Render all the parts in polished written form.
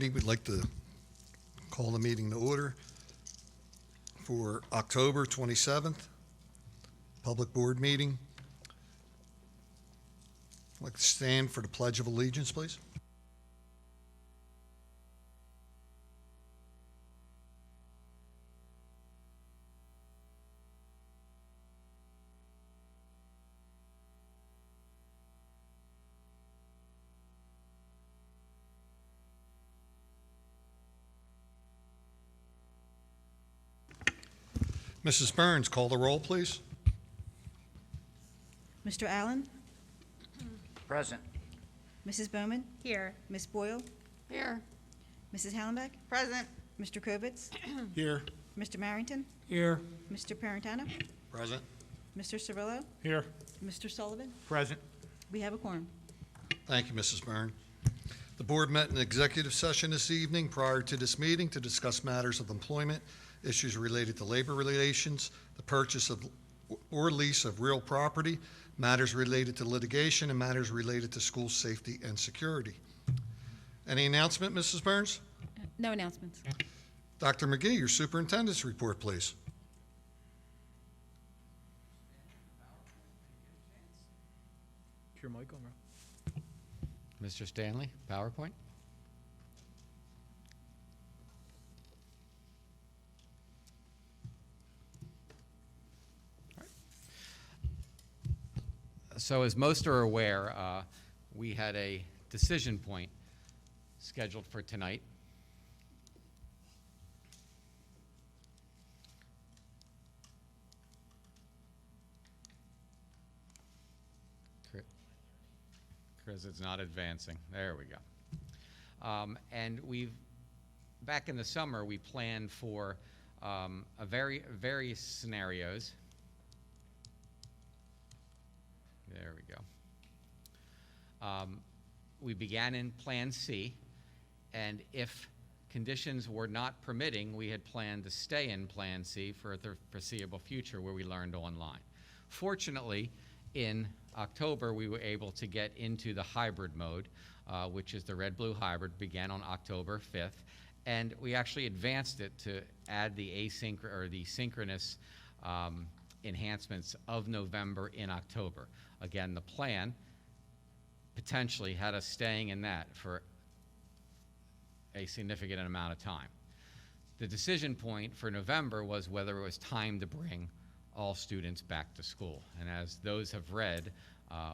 Committee. We'd like to call the meeting to order for October 27th, public board meeting. I'd like to stand for the Pledge of Allegiance, please. Mrs. Burns, call the roll, please. Mr. Allen? Present. Mrs. Bowman? Here. Ms. Boyle? Here. Mrs. Hallenbeck? Present. Mr. Kovitz? Here. Mr. Marrington? Here. Mr. Parentano? Present. Mr. Cirillo? Here. Mr. Sullivan? Present. We have a quorum. Thank you, Mrs. Byrne. The board met in executive session this evening prior to this meeting to discuss matters of employment, issues related to labor relations, the purchase of or lease of real property, matters related to litigation, and matters related to school safety and security. Any announcement, Mrs. Burns? No announcements. Dr. McGee, your superintendent's report, please. Is your mic on, bro? Mr. Stanley, PowerPoint. So as most are aware, we had a decision point scheduled for tonight. Chris, it's not advancing. There we go. And back in the summer, we planned for various scenarios. There we go. We began in Plan C, and if conditions were not permitting, we had planned to stay in Plan C for the foreseeable future, where we learned online. Fortunately, in October, we were able to get into the hybrid mode, which is the red-blue hybrid, began on October 5th, and we actually advanced it to add the synchronous enhancements of November in October. Again, the plan potentially had us staying in that for a significant amount of time. The decision point for November was whether it was time to bring all students back to school. And as those have read,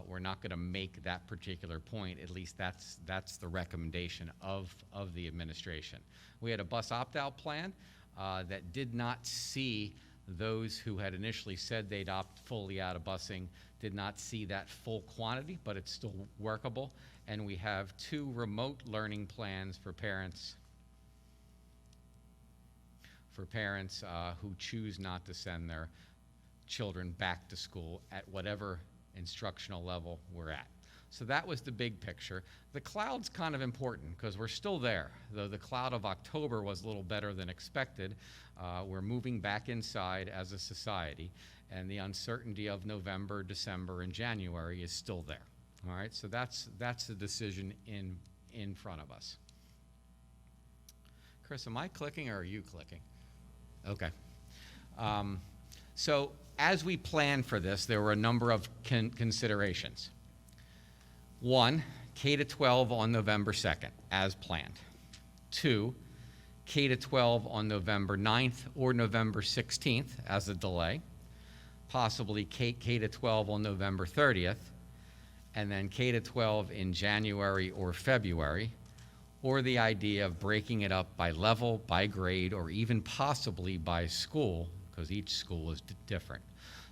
we're not going to make that particular point. At least that's the recommendation of the administration. We had a bus opt-out plan that did not see those who had initially said they'd opt fully out of busing, did not see that full quantity, but it's still workable. And we have 2 remote learning plans for parents who choose not to send their children back to school at whatever instructional level we're at. So that was the big picture. The cloud's kind of important because we're still there. Though the cloud of October was a little better than expected, we're moving back inside as a society, and the uncertainty of November, December, and January is still there. All right, so that's the decision in front of us. Chris, am I clicking or are you clicking? Okay. So as we planned for this, there were a number of considerations. 1, K-12 on November 2nd, as planned. 2, K-12 on November 9th or November 16th as a delay. Possibly K-12 on November 30th, and then K-12 in January or February, or the idea of breaking it up by level, by grade, or even possibly by school, because each school is different.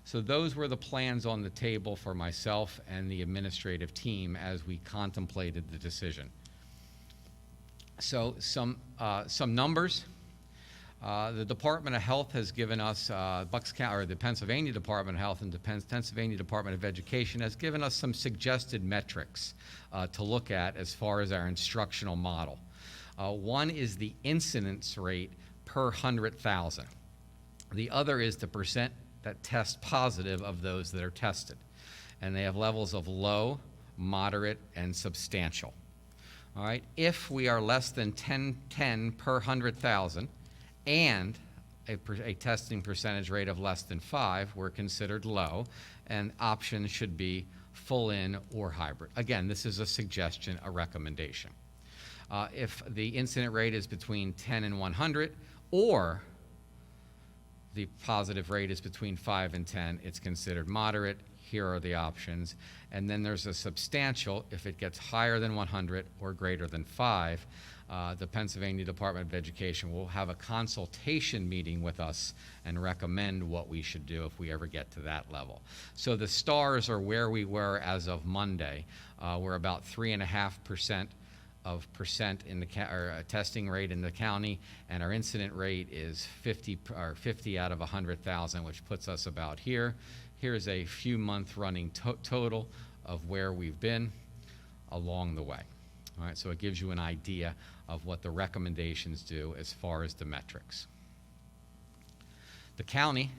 So those were the plans on the table for myself and the administrative team as we contemplated the decision. So some numbers. The Department of Health has given us, the Pennsylvania Department of Health and the Pennsylvania Department of Education has given us some suggested metrics to look at as far as our instructional model. One is the incidence rate per 100,000. The other is the percent that test positive of those that are tested. And they have levels of low, moderate, and substantial. All right, if we are less than 10 per 100,000 and a testing percentage rate of less than 5, we're considered low, and options should be full in or hybrid. Again, this is a suggestion, a recommendation. If the incident rate is between 10 and 100, or the positive rate is between 5 and 10, it's considered moderate. Here are the options. And then there's a substantial, if it gets higher than 100 or greater than 5, the Pennsylvania Department of Education will have a consultation meeting with us and recommend what we should do if we ever get to that level. So the stars are where we were as of Monday. We're about 3.5% in the testing rate in the county, and our incident rate is 50 out of 100,000, which puts us about here. Here's a few month running total of where we've been along the way. All right, so it gives you an idea of what the recommendations do as far as the metrics. The county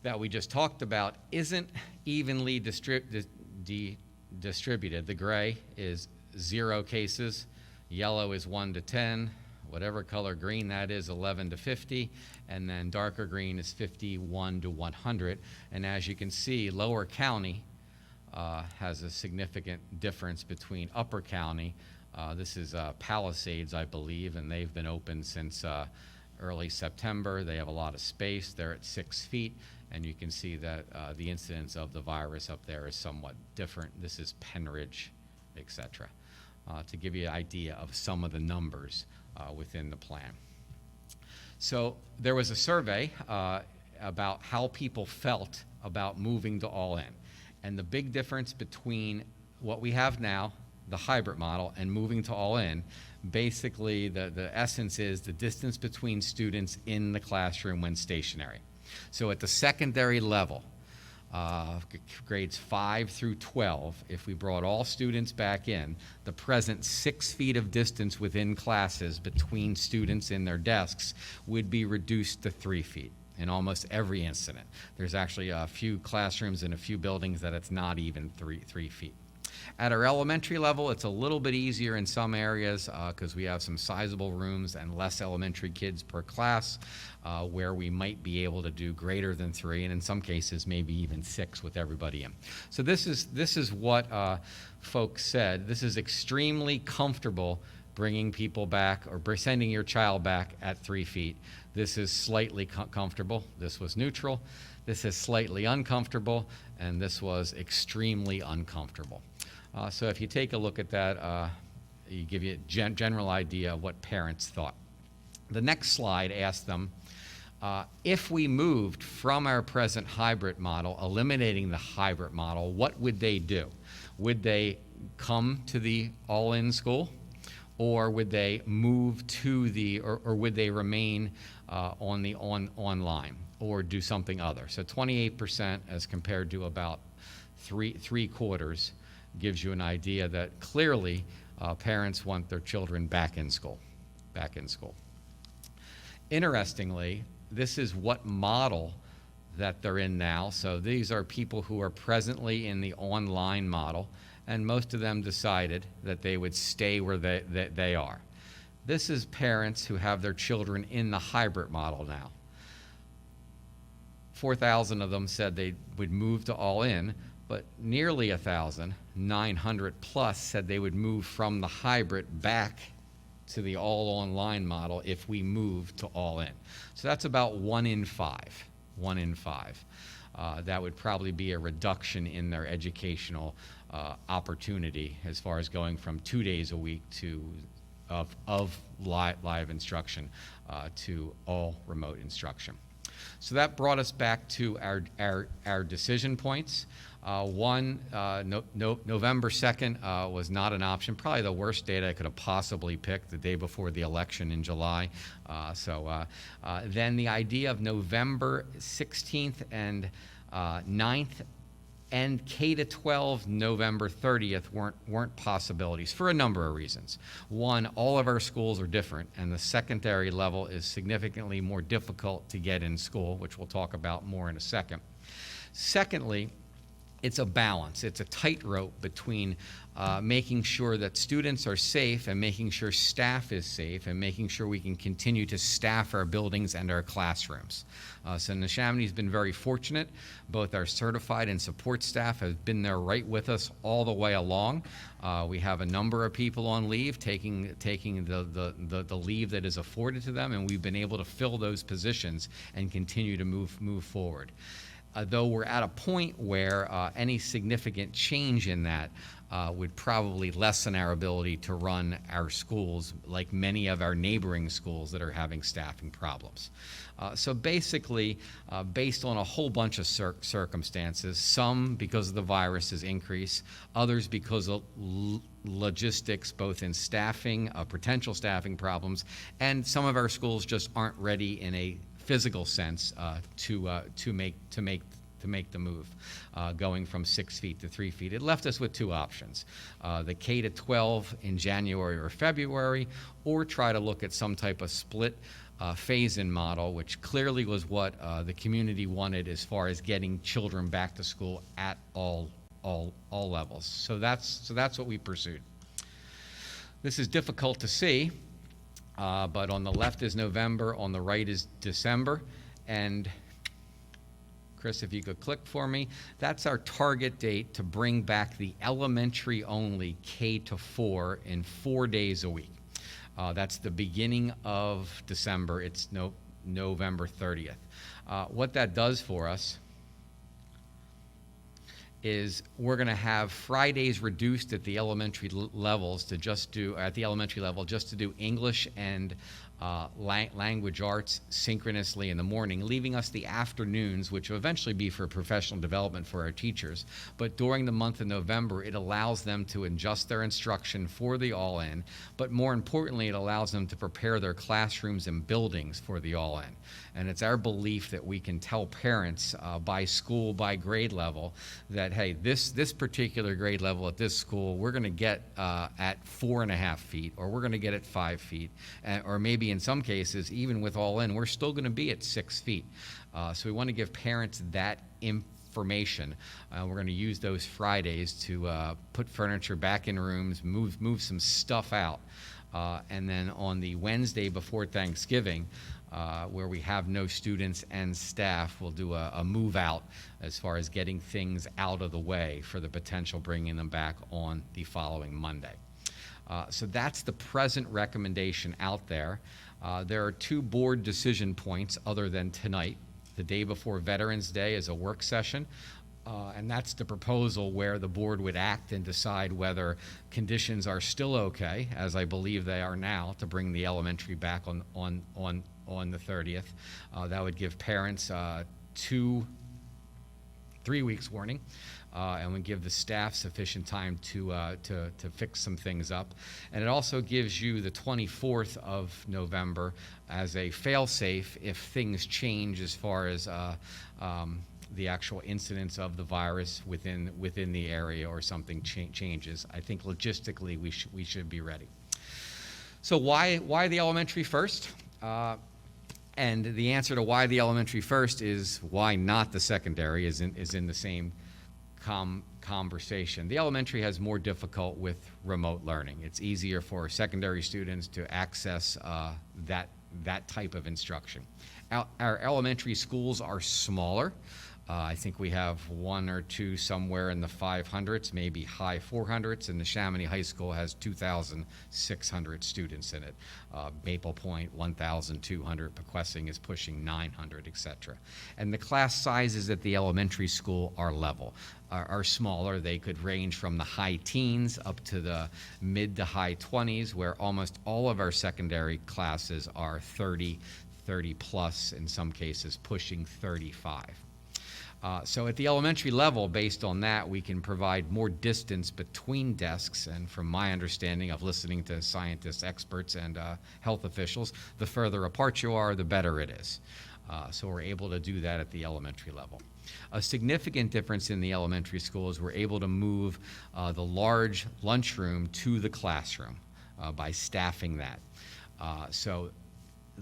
that we just talked about isn't evenly distributed. The gray is 0 cases, yellow is 1 to 10, whatever color green that is, 11 to 50, and then darker green is 51 to 100. And as you can see, Lower County has a significant difference between Upper County. This is Palisades, I believe, and they've been open since early September. They have a lot of space. They're at 6 feet, and you can see that the incidence of the virus up there is somewhat different. This is Penridge, etc. To give you an idea of some of the numbers within the plan. So there was a survey about how people felt about moving to all-in. And the big difference between what we have now, the hybrid model, and moving to all-in, basically the essence is the distance between students in the classroom when stationary. So at the secondary level, grades 5 through 12, if we brought all students back in, the present 6 feet of distance within classes between students in their desks would be reduced to 3 feet in almost every incident. There's actually a few classrooms and a few buildings that it's not even 3 feet. At our elementary level, it's a little bit easier in some areas because we have some sizable rooms and less elementary kids per class where we might be able to do greater than 3, and in some cases maybe even 6 with everybody in. So this is what folks said. This is extremely comfortable bringing people back or sending your child back at 3 feet. This is slightly comfortable. This was neutral. This is slightly uncomfortable, and this was extremely uncomfortable. So if you take a look at that, you give you a general idea of what parents thought. The next slide asked them, if we moved from our present hybrid model, eliminating the hybrid model, what would they do? Would they come to the all-in school? Or would they move to the, or would they remain on the online or do something other? So 28% as compared to about three quarters gives you an idea that clearly parents want their children back in school. Interestingly, this is what model that they're in now. So these are people who are presently in the online model, and most of them decided that they would stay where they are. This is parents who have their children in the hybrid model now. 4,000 of them said they would move to all-in, but nearly 1,000, 900 plus, said they would move from the hybrid back to the all-online model if we move to all-in. So that's about 1 in 5. That would probably be a reduction in their educational opportunity as far as going from 2 days a week of live instruction to all remote instruction. So that brought us back to our decision points. November 2nd was not an option, probably the worst date I could have possibly picked, the day before the election in July. Then the idea of November 16th and 9th and K-12 November 30th weren't possibilities for a number of reasons. One, all of our schools are different, and the secondary level is significantly more difficult to get in school, which we'll talk about more in a second. Secondly, it's a balance. It's a tightrope between making sure that students are safe and making sure staff is safe and making sure we can continue to staff our buildings and our classrooms. So Neshaminy's been very fortunate. Both our certified and support staff have been there right with us all the way along. We have a number of people on leave taking the leave that is afforded to them, and we've been able to fill those positions and continue to move forward. Though we're at a point where any significant change in that would probably lessen our ability to run our schools like many of our neighboring schools that are having staffing problems. So basically, based on a whole bunch of circumstances, some because of the virus's increase, others because of logistics, both in staffing, potential staffing problems, and some of our schools just aren't ready in a physical sense to make the move, going from 6 feet to 3 feet. It left us with two options: the K-12 in January or February, or try to look at some type of split phase-in model, which clearly was what the community wanted as far as getting children back to school at all levels. So that's what we pursued. This is difficult to see. But on the left is November, on the right is December, and Chris, if you could click for me, that's our target date to bring back the elementary-only K-4 in 4 days a week. That's the beginning of December. It's November 30th. What that does for us is we're going to have Fridays reduced at the elementary levels to just do, at the elementary level, just to do English and language arts synchronously in the morning, leaving us the afternoons, which will eventually be for professional development for our teachers. But during the month of November, it allows them to adjust their instruction for the all-in, but more importantly, it allows them to prepare their classrooms and buildings for the all-in. And it's our belief that we can tell parents by school, by grade level, that, hey, this particular grade level at this school, we're going to get at 4.5 feet, or we're going to get at 5 feet, or maybe in some cases, even with all in, we're still going to be at 6 feet. So we want to give parents that information. We're going to use those Fridays to put furniture back in rooms, move some stuff out. And then on the Wednesday before Thanksgiving, where we have no students and staff, we'll do a move out as far as getting things out of the way for the potential bringing them back on the following Monday. So that's the present recommendation out there. There are two board decision points other than tonight. The day before Veterans Day is a work session, and that's the proposal where the board would act and decide whether conditions are still okay, as I believe they are now, to bring the elementary back on the 30th. That would give parents 3 weeks warning, and would give the staff sufficient time to fix some things up. And it also gives you the 24th of November as a fail-safe if things change as far as the actual incidence of the virus within the area, or something changes. I think logistically we should be ready. So why the elementary first? And the answer to why the elementary first is why not the secondary is in the same conversation. The elementary has more difficult with remote learning. It's easier for secondary students to access that type of instruction. Our elementary schools are smaller. I think we have one or two somewhere in the 500s, maybe high 400s, and Neshaminy High School has 2,600 students in it. Maple Point, 1,200, Pequessing is pushing 900, etc. And the class sizes at the elementary school are level, are smaller. They could range from the high teens up to the mid to high 20s, where almost all of our secondary classes are 30 plus, in some cases pushing 35. So at the elementary level, based on that, we can provide more distance between desks, and from my understanding of listening to scientists, experts, and health officials, the further apart you are, the better it is. So we're able to do that at the elementary level. A significant difference in the elementary school is we're able to move the large lunchroom to the classroom by staffing that. So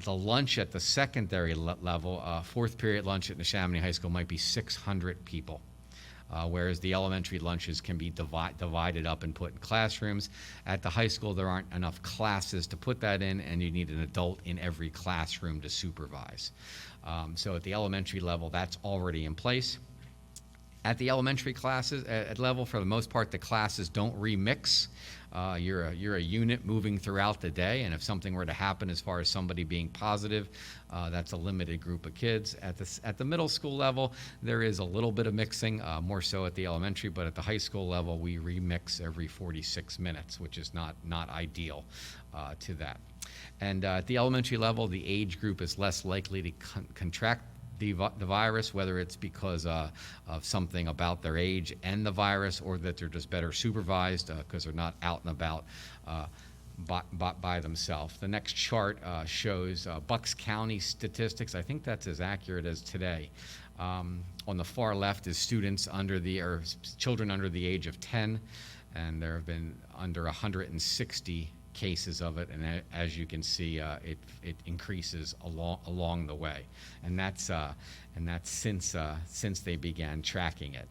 the lunch at the secondary level, fourth period lunch at Neshaminy High School might be 600 people. whereas the elementary lunches can be divided up and put in classrooms. At the high school, there aren't enough classes to put that in, and you need an adult in every classroom to supervise. So at the elementary level, that's already in place. At the elementary classes, at level, for the most part, the classes don't remix. You're a unit moving throughout the day, and if something were to happen as far as somebody being positive, that's a limited group of kids. At the middle school level, there is a little bit of mixing, more so at the elementary, but at the high school level, we remix every 46 minutes, which is not ideal to that. And at the elementary level, the age group is less likely to contract the virus, whether it's because of something about their age and the virus, or that they're just better supervised because they're not out and about by themselves. The next chart shows Bucks County statistics. I think that's as accurate as today. On the far left is students children under the age of 10, and there have been under 160 cases of it, and as you can see, it increases along the way, and that's since they began tracking it.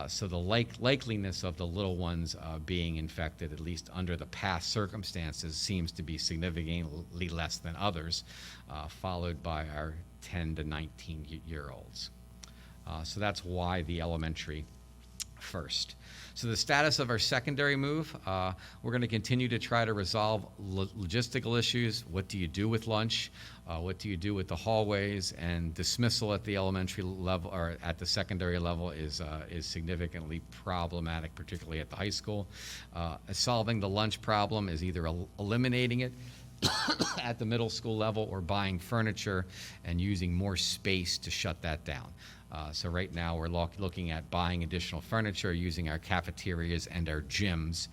So the likeliness of the little ones being infected, at least under the past circumstances, seems to be significantly less than others, followed by our 10 to 19-year-olds. So that's why the elementary first. So the status of our secondary move, we're going to continue to try to resolve logistical issues. What do you do with lunch? What do you do with the hallways? And dismissal at the elementary level or at the secondary level is significantly problematic, particularly at the high school. Solving the lunch problem is either eliminating it at the middle school level or buying furniture and using more space to shut that down. So right now we're looking at buying additional furniture, using our cafeterias and our gyms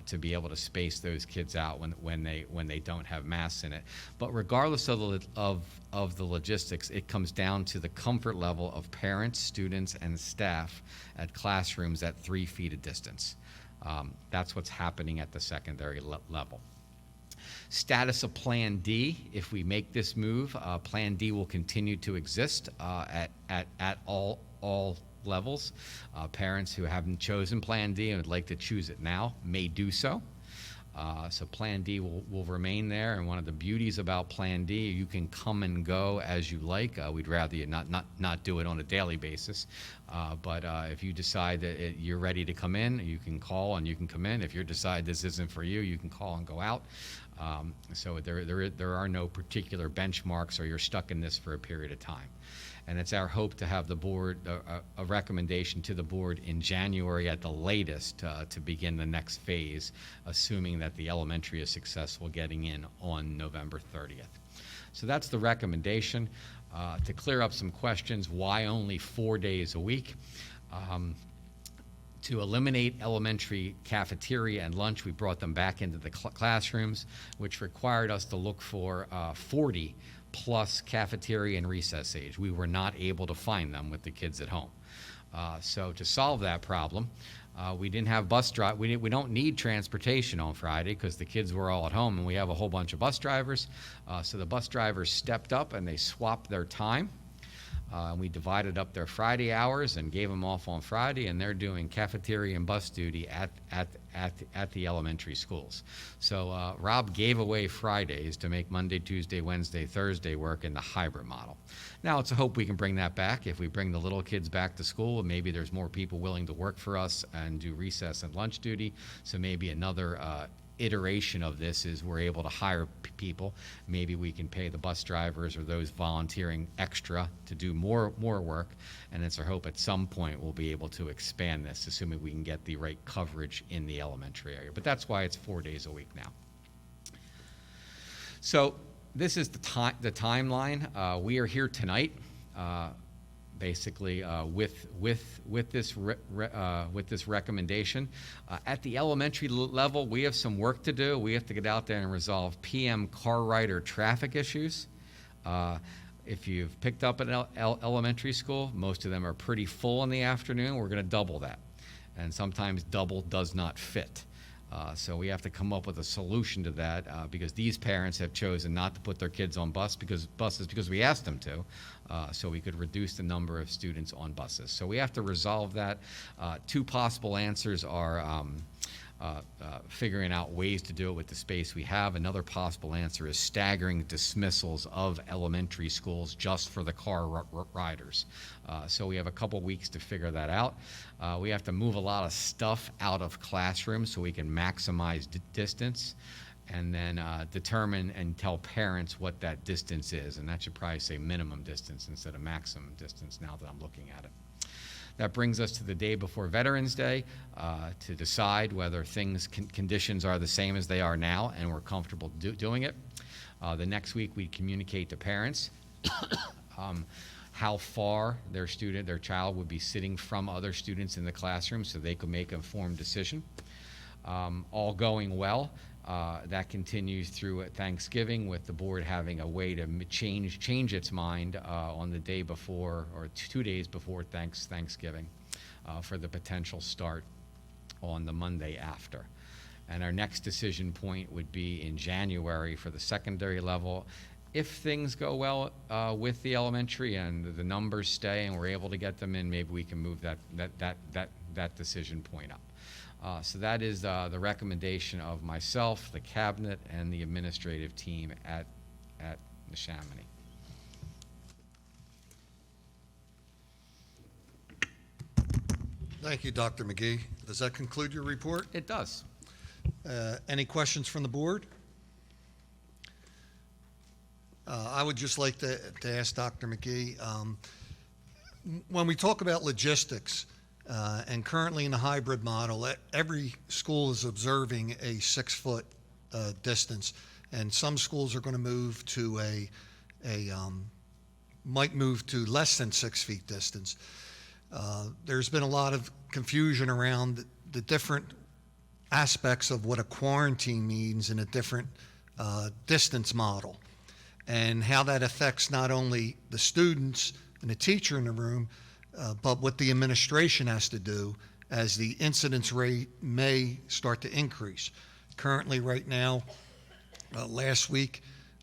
to be able to space those kids out when they don't have masks in it. But regardless of the logistics, it comes down to the comfort level of parents, students, and staff at classrooms at 3 feet of distance. That's what's happening at the secondary level. Status of Plan D, if we make this move, Plan D will continue to exist at all levels. Parents who haven't chosen Plan D and would like to choose it now may do so. So Plan D will remain there, and one of the beauties about Plan D, you can come and go as you like. We'd rather you not do it on a daily basis, but if you decide that you're ready to come in, you can call and you can come in. If you decide this isn't for you, you can call and go out. So there are no particular benchmarks, or you're stuck in this for a period of time. And it's our hope to have the board, a recommendation to the board in January at the latest to begin the next phase, assuming that the elementary is successful getting in on November 30th. So that's the recommendation. To clear up some questions, why only 4 days a week? To eliminate elementary cafeteria and lunch, we brought them back into the classrooms, which required us to look for 40 plus cafeteria and recess age. We were not able to find them with the kids at home. So to solve that problem, we didn't have bus drive. We don't need transportation on Friday because the kids were all at home, and we have a whole bunch of bus drivers. So the bus drivers stepped up and they swapped their time. We divided up their Friday hours and gave them off on Friday, and they're doing cafeteria and bus duty at the elementary schools. So Rob gave away Fridays to make Monday, Tuesday, Wednesday, Thursday work in the hybrid model. Now it's a hope we can bring that back. If we bring the little kids back to school, maybe there's more people willing to work for us and do recess and lunch duty. So maybe another iteration of this is we're able to hire people. Maybe we can pay the bus drivers or those volunteering extra to do more work, and it's our hope at some point we'll be able to expand this, assuming we can get the right coverage in the elementary area. But that's why it's 4 days a week now. So this is the timeline. We are here tonight basically with this recommendation. At the elementary level, we have some work to do. We have to get out there and resolve PM car rider traffic issues. If you've picked up an elementary school, most of them are pretty full in the afternoon. We're going to double that, and sometimes double does not fit. So we have to come up with a solution to that because these parents have chosen not to put their kids on buses because we asked them to, so we could reduce the number of students on buses. So we have to resolve that. Two possible answers are figuring out ways to do it with the space we have. Another possible answer is staggering dismissals of elementary schools just for the car riders. So we have a couple weeks to figure that out. We have to move a lot of stuff out of classrooms so we can maximize distance, and then determine and tell parents what that distance is. And that should probably say minimum distance instead of maximum distance now that I'm looking at it. That brings us to the day before Veterans Day to decide whether conditions are the same as they are now and we're comfortable doing it. The next week we communicate to parents how far their child would be sitting from other students in the classroom so they could make an informed decision. All going well. That continues through Thanksgiving with the board having a way to change its mind on the day before or 2 days before Thanksgiving for the potential start on the Monday after. And our next decision point would be in January for the secondary level. If things go well with the elementary and the numbers stay and we're able to get them in, maybe we can move that decision point up. So that is the recommendation of myself, the cabinet, and the administrative team at Neshaminy. Thank you, Dr. McGee. Does that conclude your report? It does. Any questions from the board? I would just like to ask Dr. McGee, when we talk about logistics, and currently in the hybrid model, every school is observing a 6-foot distance, and some schools are going to move to might move to less than 6 feet distance. There's been a lot of confusion around the different aspects of what a quarantine means in a different distance model, and how that affects not only the students and the teacher in the room, but what the administration has to do as the incidence rate may start to increase. Currently, right now, last week,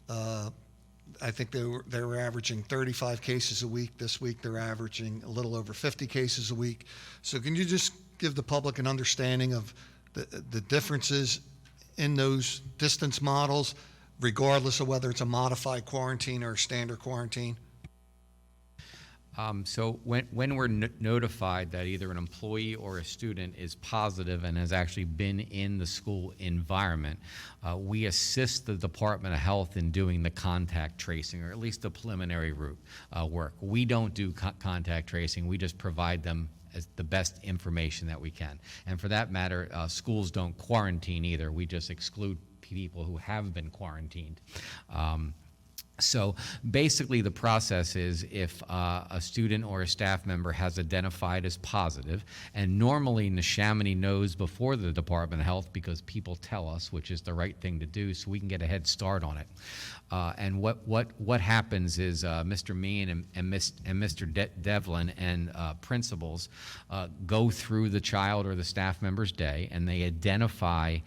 I think they were averaging 35 cases a week. This week, they're averaging a little over 50 cases a week. So can you just give the public an understanding of the differences in those distance models, regardless of whether it's a modified quarantine or a standard quarantine? So when we're notified that either an employee or a student is positive and has actually been in the school environment, we assist the Department of Health in doing the contact tracing, or at least the preliminary work. We don't do contact tracing. We just provide them as the best information that we can. And for that matter, schools don't quarantine either. We just exclude people who have been quarantined. So basically the process is if a student or a staff member has identified as positive, and normally Neshaminy knows before the Department of Health because people tell us, which is the right thing to do, so we can get a head start on it. And what happens is Mr. Meehan and Mr. Devlin and principals go through the child or the staff member's day, and they identify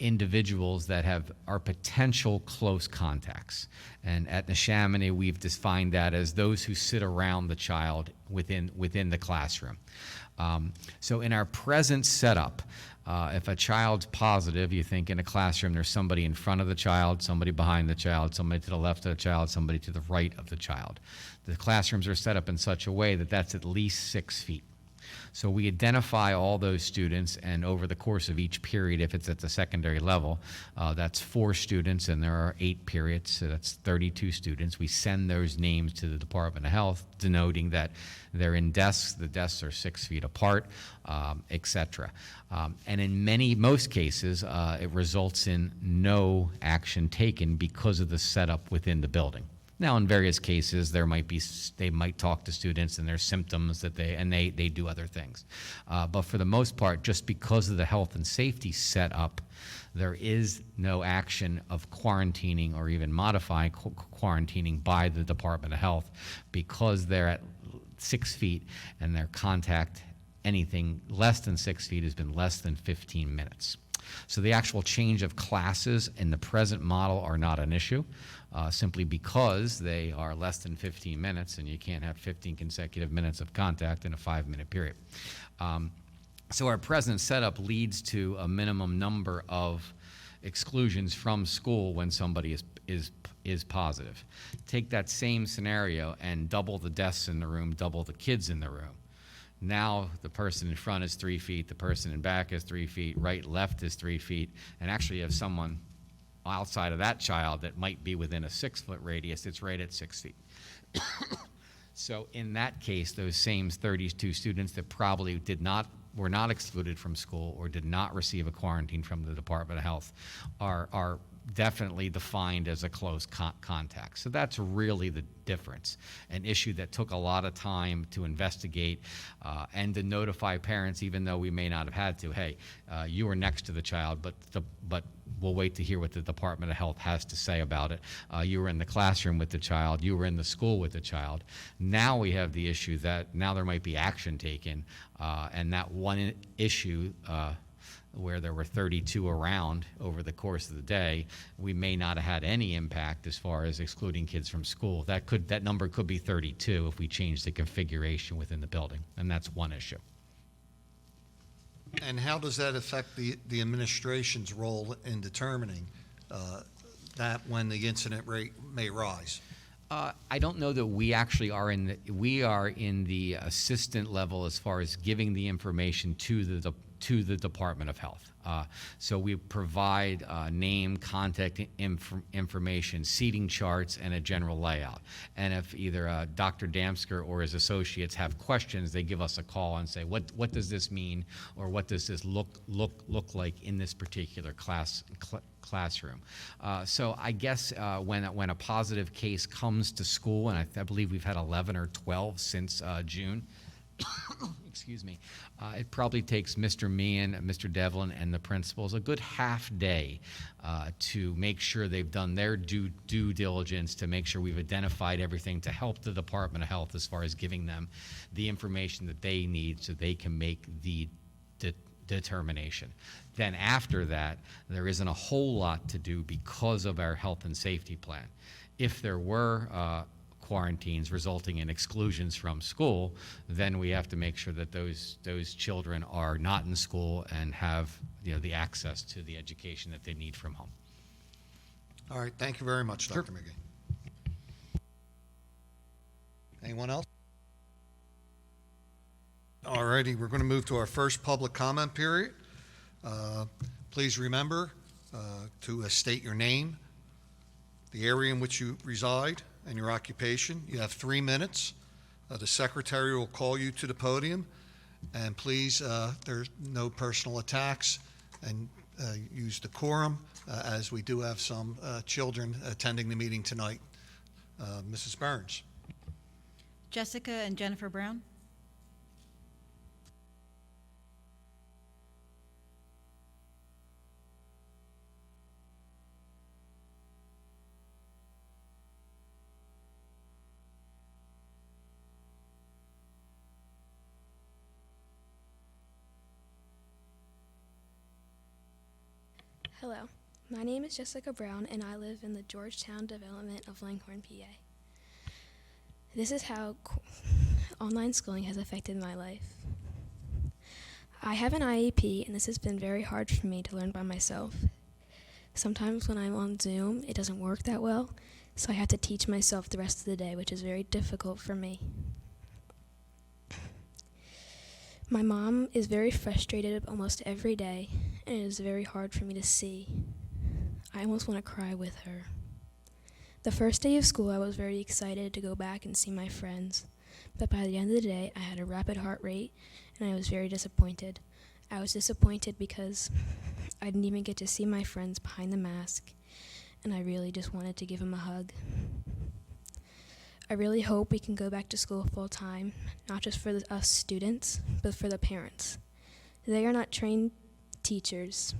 individuals that are potential close contacts. And at Neshaminy, we've defined that as those who sit around the child within the classroom. So in our present setup, if a child's positive, you think in a classroom there's somebody in front of the child, somebody behind the child, somebody to the left of the child, somebody to the right of the child. The classrooms are set up in such a way that that's at least 6 feet. So we identify all those students, and over the course of each period, if it's at the secondary level, that's 4 students, and there are 8 periods, so that's 32 students. We send those names to the Department of Health, denoting that they're in desks. The desks are 6 feet apart, et cetera. And in most cases, it results in no action taken because of the setup within the building. Now, in various cases, they might talk to students and there's symptoms that they do other things. But for the most part, just because of the health and safety setup, there is no action of quarantining or even modifying quarantining by the Department of Health because they're at 6 feet and their contact, anything less than 6 feet, has been less than 15 minutes. So the actual change of classes in the present model are not an issue, simply because they are less than 15 minutes, and you can't have 15 consecutive minutes of contact in a 5-minute period. So our present setup leads to a minimum number of exclusions from school when somebody is positive. Take that same scenario and double the desks in the room, double the kids in the room. Now the person in front is 3 feet, the person in back is 3 feet, right, left is 3 feet, and actually you have someone outside of that child that might be within a 6-foot radius, it's right at 6 feet. So in that case, those same 32 students that probably were not excluded from school or did not receive a quarantine from the Department of Health are definitely defined as a close contact. So that's really the difference. An issue that took a lot of time to investigate and to notify parents, even though we may not have had to. Hey, you were next to the child, but we'll wait to hear what the Department of Health has to say about it. You were in the classroom with the child. You were in the school with the child. Now we have the issue that now there might be action taken, and that one issue where there were 32 around over the course of the day, we may not have had any impact as far as excluding kids from school. That number could be 32 if we change the configuration within the building, and that's one issue. And how does that affect the administration's role in determining that when the incident rate may rise? I don't know that we actually are we are in the assistant level as far as giving the information to the Department of Health. So we provide name, contact information, seating charts, and a general layout. And if either Dr. Damsker or his associates have questions, they give us a call and say, what does this mean, or what does this look like in this particular classroom? So I guess when a positive case comes to school, and I believe we've had 11 or 12 since June, excuse me, it probably takes Mr. Meehan, Mr. Devlin, and the principals a good half day to make sure they've done their due diligence, to make sure we've identified everything to help the Department of Health as far as giving them the information that they need so they can make the determination. Then after that, there isn't a whole lot to do because of our health and safety plan. If there were quarantines resulting in exclusions from school, then we have to make sure that those children are not in school and have the access to the education that they need from home. All right, thank you very much, Dr. McGee. Anyone else? All righty, we're going to move to our first public comment period. Please remember to state your name, the area in which you reside, and your occupation. You have 3 minutes. The secretary will call you to the podium, and please, there's no personal attacks, and use decorum, as we do have some children attending the meeting tonight. Mrs. Burns. Jessica and Jennifer Brown. Hello, my name is Jessica Brown, and I live in the Georgetown development of Langhorne, PA. This is how online schooling has affected my life. I have an IEP, and this has been very hard for me to learn by myself. Sometimes when I'm on Zoom, it doesn't work that well, so I have to teach myself the rest of the day, which is very difficult for me. My mom is very frustrated almost every day, and it is very hard for me to see. I almost want to cry with her. The first day of school, I was very excited to go back and see my friends, but by the end of the day, I had a rapid heart rate, and I was very disappointed. I was disappointed because I didn't even get to see my friends behind the mask, and I really just wanted to give them a hug. I really hope we can go back to school full time, not just for us students, but for the parents. They are not trained teachers.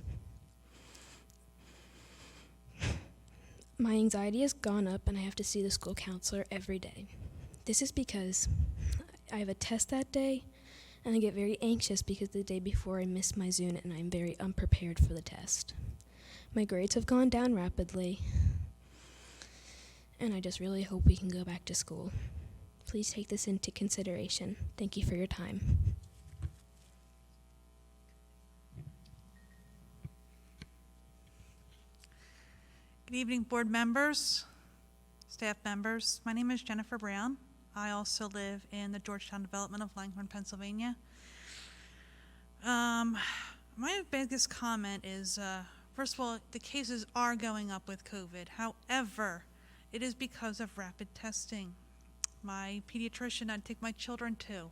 My anxiety has gone up, and I have to see the school counselor every day. This is because I have a test that day, And I get very anxious because the day before I miss my Zoom and I'm very unprepared for the test. My grades have gone down rapidly, and I just really hope we can go back to school. Please take this into consideration. Thank you for your time. Good evening, board members, staff members. My name is Jennifer Brown. I also live in the Georgetown development of Langhorne, Pennsylvania. My biggest comment is, first of all, the cases are going up with COVID. However, it is because of rapid testing. My pediatrician I'd take my children to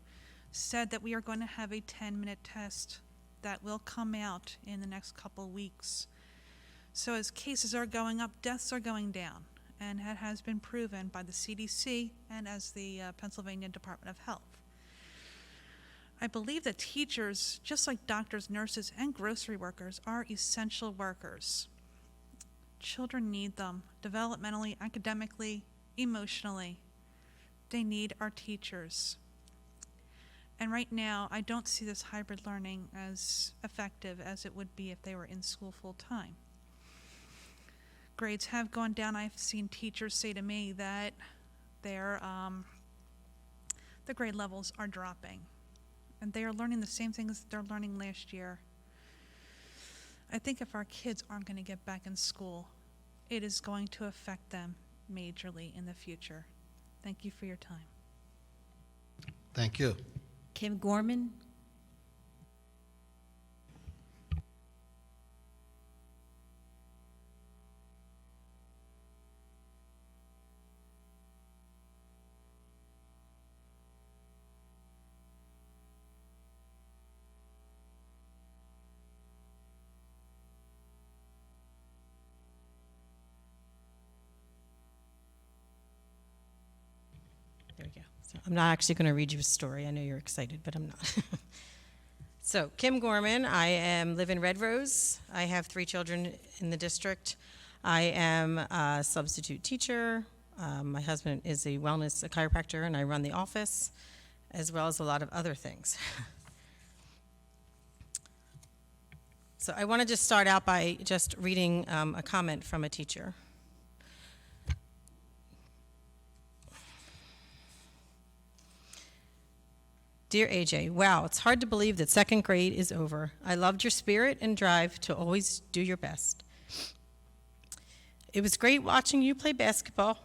said that we are going to have a 10-minute test that will come out in the next couple weeks. So as cases are going up, deaths are going down, and that has been proven by the CDC and as the Pennsylvania Department of Health. I believe that teachers, just like doctors, nurses, and grocery workers, are essential workers. Children need them developmentally, academically, emotionally. They need our teachers. And right now, I don't see this hybrid learning as effective as it would be if they were in school full time. Grades have gone down. I've seen teachers say to me that the grade levels are dropping. And they are learning the same things they're learning last year. I think if our kids aren't going to get back in school, it is going to affect them majorly in the future. Thank you for your time. Thank you. Kim Gorman. There we go. So I'm not actually going to read you a story. I know you're excited, but I'm not. So, Kim Gorman. I live in Red Rose. I have 3 children in the district. I am a substitute teacher. My husband is a chiropractor, and I run the office, as well as a lot of other things. So I want to just start out by just reading a comment from a teacher. Dear AJ, wow, it's hard to believe that 2nd grade is over. I loved your spirit and drive to always do your best. It was great watching you play basketball.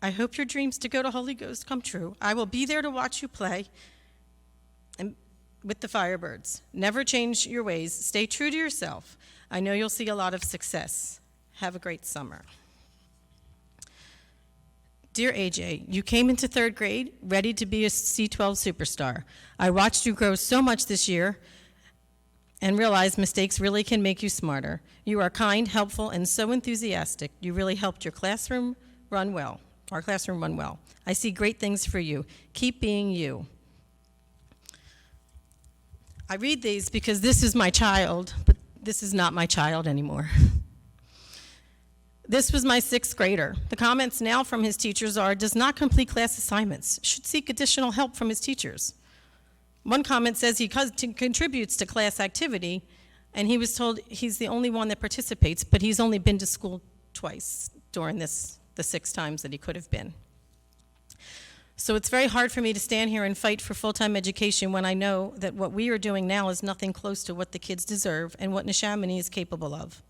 I hope your dreams to go to Holy Ghost come true. I will be there to watch you play and with the Firebirds. Never change your ways. Stay true to yourself. I know you'll see a lot of success. Have a great summer. Dear AJ, you came into 3rd grade ready to be a C12 superstar. I watched you grow so much this year and realized mistakes really can make you smarter. You are kind, helpful, and so enthusiastic. You really helped your classroom run well. Our classroom run well. I see great things for you. Keep being you. I read these because this is my child, but this is not my child anymore. This was my 6th grader. The comments now from his teachers are, does not complete class assignments, should seek additional help from his teachers. One comment says he contributes to class activity, and he was told he's the only one that participates, but he's only been to school twice during the 6 times that he could have been. So it's very hard for me to stand here and fight for full-time education when I know that what we are doing now is nothing close to what the kids deserve and what Neshaminy is capable of.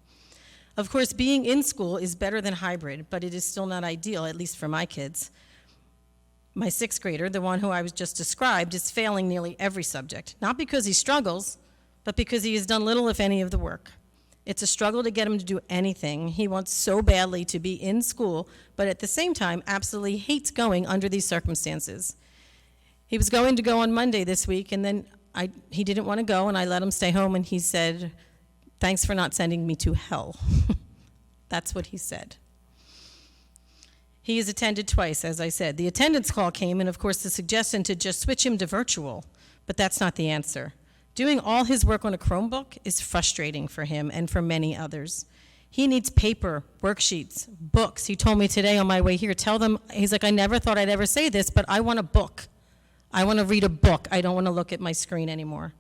Of course, being in school is better than hybrid, but it is still not ideal, at least for my kids. My 6th grader, the one who I was just described, is failing nearly every subject, not because he struggles, but because he has done little, if any, of the work. It's a struggle to get him to do anything. He wants so badly to be in school, but at the same time, absolutely hates going under these circumstances. He was going to go on Monday this week, and then he didn't want to go, and I let him stay home, and he said, thanks for not sending me to hell. That's what he said. He has attended twice, as I said. The attendance call came, and of course the suggestion to just switch him to virtual, but that's not the answer. Doing all his work on a Chromebook is frustrating for him and for many others. He needs paper, worksheets, books. He told me today on my way here, tell them, he's like, I never thought I'd ever say this, but I want a book. I want to read a book. I don't want to look at my screen anymore.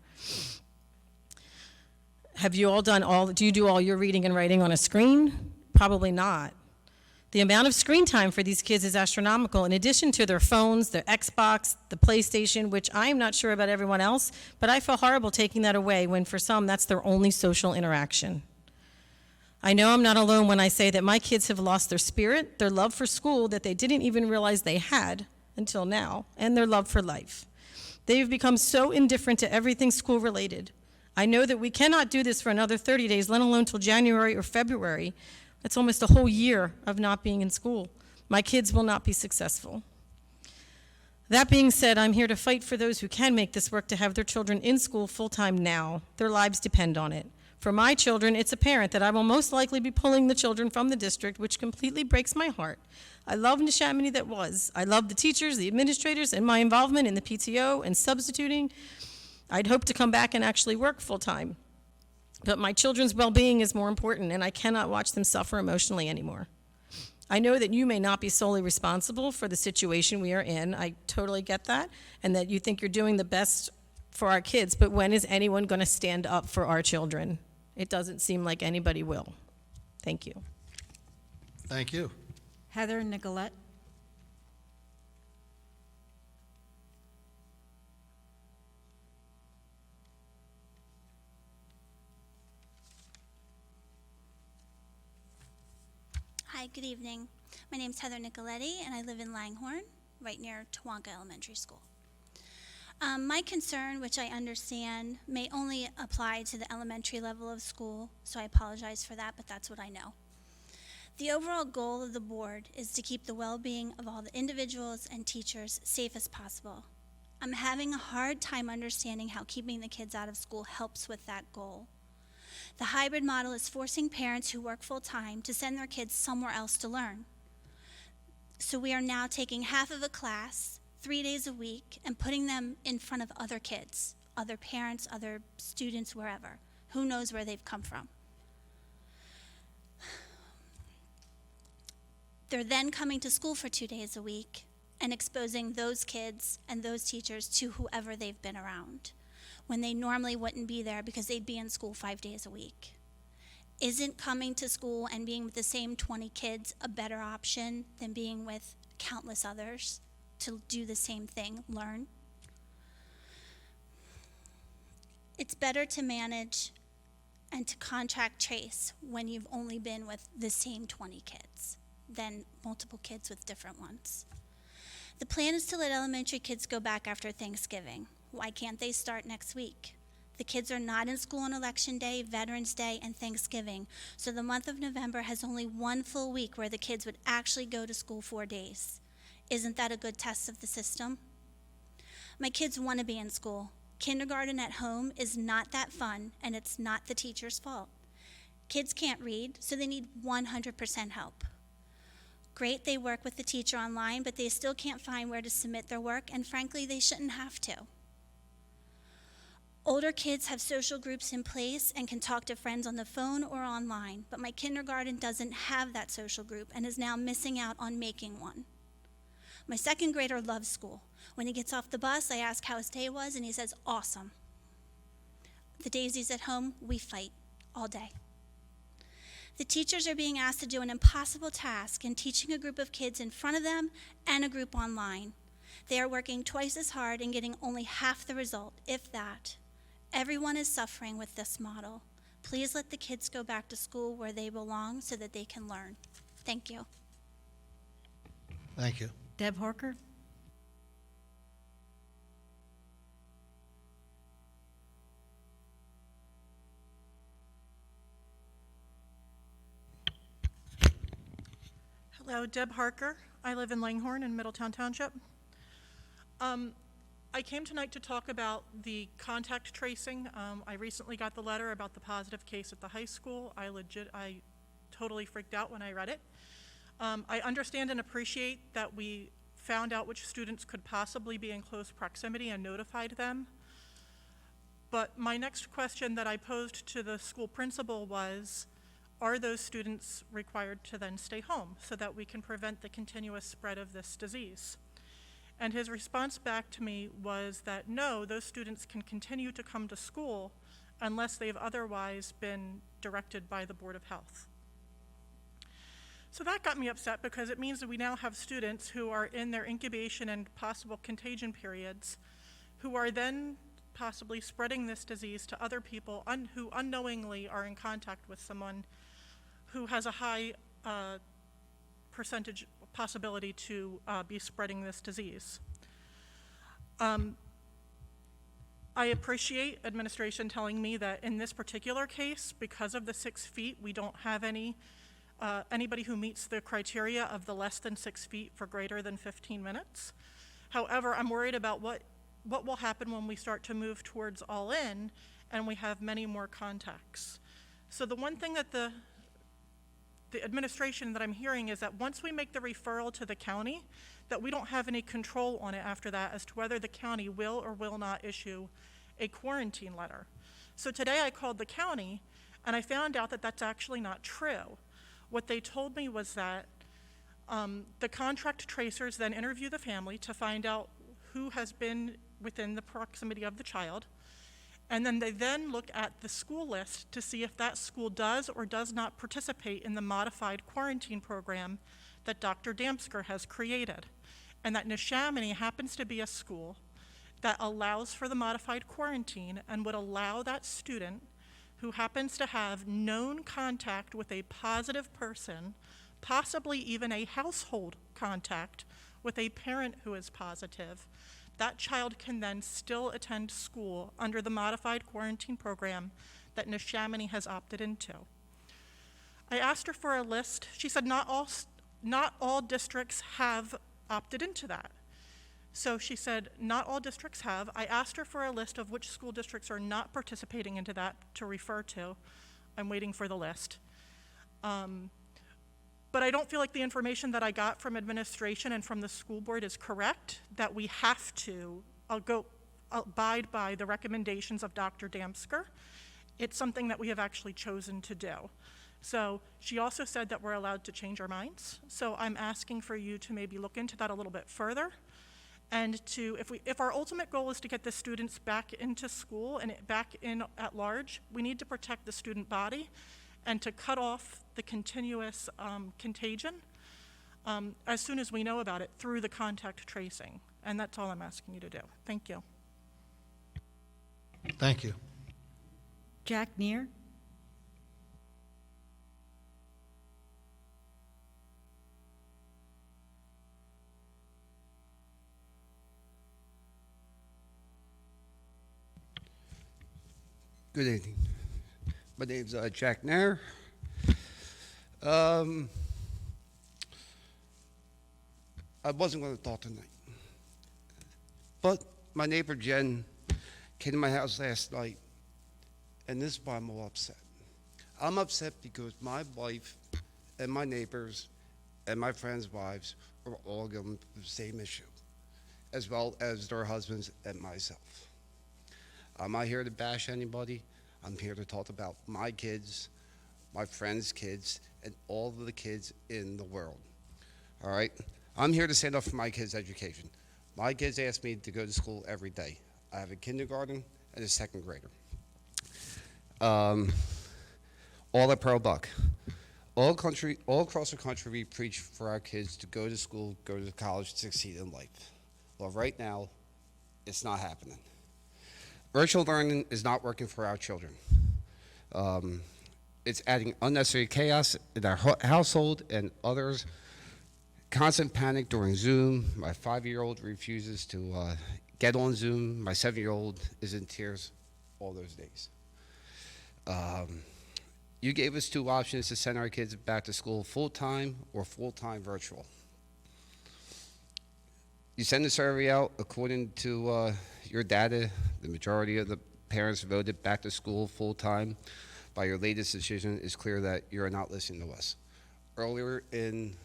Have you all do you do all your reading and writing on a screen? Probably not. The amount of screen time for these kids is astronomical. In addition to their phones, their Xbox, the PlayStation, which I'm not sure about everyone else, but I feel horrible taking that away when for some that's their only social interaction. I know I'm not alone when I say that my kids have lost their spirit, their love for school that they didn't even realize they had until now, and their love for life. They've become so indifferent to everything school related. I know that we cannot do this for another 30 days, let alone till January or February. That's almost a whole year of not being in school. My kids will not be successful. That being said, I'm here to fight for those who can make this work to have their children in school full-time now. Their lives depend on it. For my children, it's apparent that I will most likely be pulling the children from the district, which completely breaks my heart. I love Neshaminy that was. I love the teachers, the administrators, and my involvement in the PTO and substituting. I'd hope to come back and actually work full-time. But my children's well-being is more important, and I cannot watch them suffer emotionally anymore. I know that you may not be solely responsible for the situation we are in. I totally get that, and that you think you're doing the best for our kids, but when is anyone going to stand up for our children? It doesn't seem like anybody will. Thank you. Thank you. Heather Nicolette. Hi, good evening. My name is Heather Nicoletti, and I live in Langhorne, right near Tawanka Elementary School. My concern, which I understand, may only apply to the elementary level of school, so I apologize for that, but that's what I know. The overall goal of the board is to keep the well-being of all the individuals and teachers safe as possible. I'm having a hard time understanding how keeping the kids out of school helps with that goal. The hybrid model is forcing parents who work full-time to send their kids somewhere else to learn. So we are now taking half of a class, 3 days a week, and putting them in front of other kids, other parents, other students, wherever. Who knows where they've come from? They're then coming to school for 2 days a week and exposing those kids and those teachers to whoever they've been around, when they normally wouldn't be there because they'd be in school 5 days a week. Isn't coming to school and being with the same 20 kids a better option than being with countless others to do the same thing, learn? It's better to manage and to contact trace when you've only been with the same 20 kids than multiple kids with different ones. The plan is to let elementary kids go back after Thanksgiving. Why can't they start next week? The kids are not in school on Election Day, Veterans Day, and Thanksgiving, so the month of November has only one full week where the kids would actually go to school 4 days. Isn't that a good test of the system? My kids want to be in school. Kindergarten at home is not that fun, and it's not the teacher's fault. Kids can't read, so they need 100% help. Great, they work with the teacher online, but they still can't find where to submit their work, and frankly, they shouldn't have to. Older kids have social groups in place and can talk to friends on the phone or online, but my kindergarten doesn't have that social group and is now missing out on making one. My second grader loves school. When he gets off the bus, I ask how his day was, and he says, awesome. The days he's at home, we fight all day. The teachers are being asked to do an impossible task in teaching a group of kids in front of them and a group online. They are working twice as hard and getting only half the result, if that. Everyone is suffering with this model. Please let the kids go back to school where they belong so that they can learn. Thank you. Thank you. Deb Harker. Hello, Deb Harker. I live in Langhorne in Middletown Township. I came tonight to talk about the contact tracing. I recently got the letter about the positive case at the high school. I totally freaked out when I read it. I understand and appreciate that we found out which students could possibly be in close proximity and notified them. But my next question that I posed to the school principal was, are those students required to then stay home so that we can prevent the continuous spread of this disease? And his response back to me was that no, those students can continue to come to school unless they've otherwise been directed by the Board of Health. So that got me upset because it means that we now have students who are in their incubation and possible contagion periods who are then possibly spreading this disease to other people who unknowingly are in contact with someone who has a high percentage possibility to be spreading this disease. I appreciate administration telling me that in this particular case, because of the 6 feet, we don't have anybody who meets the criteria of the less than 6 feet for greater than 15 minutes. However, I'm worried about what will happen when we start to move towards all in and we have many more contacts. So the one thing that the administration that I'm hearing is that once we make the referral to the county, that we don't have any control on it after that as to whether the county will or will not issue a quarantine letter. So today I called the county and I found out that that's actually not true. What they told me was that the contract tracers then interview the family to find out who has been within the proximity of the child, and then they then look at the school list to see if that school does or does not participate in the modified quarantine program that Dr. Damsker has created. And that Neshaminy happens to be a school that allows for the modified quarantine and would allow that student who happens to have known contact with a positive person, possibly even a household contact with a parent who is positive, that child can then still attend school under the modified quarantine program that Neshaminy has opted into. I asked her for a list. She said not all districts have opted into that. So she said not all districts have. I asked her for a list of which school districts are not participating into that to refer to. I'm waiting for the list. But I don't feel like the information that I got from administration and from the school board is correct, that we have to abide by the recommendations of Dr. Damsker. It's something that we have actually chosen to do. So she also said that we're allowed to change our minds. So I'm asking for you to maybe look into that a little bit further. And to, if our ultimate goal is to get the students back into school and back in at large, we need to protect the student body and to cut off the continuous contagion as soon as we know about it through the contact tracing. And that's all I'm asking you to do. Thank you. Thank you. Jack Neer. Good evening. My name's Jack Nair. I wasn't going to talk tonight, but my neighbor Jen came to my house last night, and this is why I'm all upset. I'm upset because my wife and my neighbors and my friends' wives are all going through the same issue, as well as their husbands and myself. I'm not here to bash anybody. I'm here to talk about my kids, my friends' kids, and all of the kids in the world. All right? I'm here to stand up for my kids' education. My kids ask me to go to school every day. I have a kindergarten and a second grader. All at Pearl Buck. All across the country, we preach for our kids to go to school, go to college, succeed in life. Well, right now, it's not happening. Virtual learning is not working for our children. It's adding unnecessary chaos in our household and others. Constant panic during Zoom. My 5-year-old refuses to get on Zoom. My 7-year-old is in tears all those days. You gave us 2 options to send our kids back to school, full-time or full-time virtual. You send a survey out. According to your data, the majority of the parents voted back to school full-time. By your latest decision, it's clear that you're not listening to us. Earlier in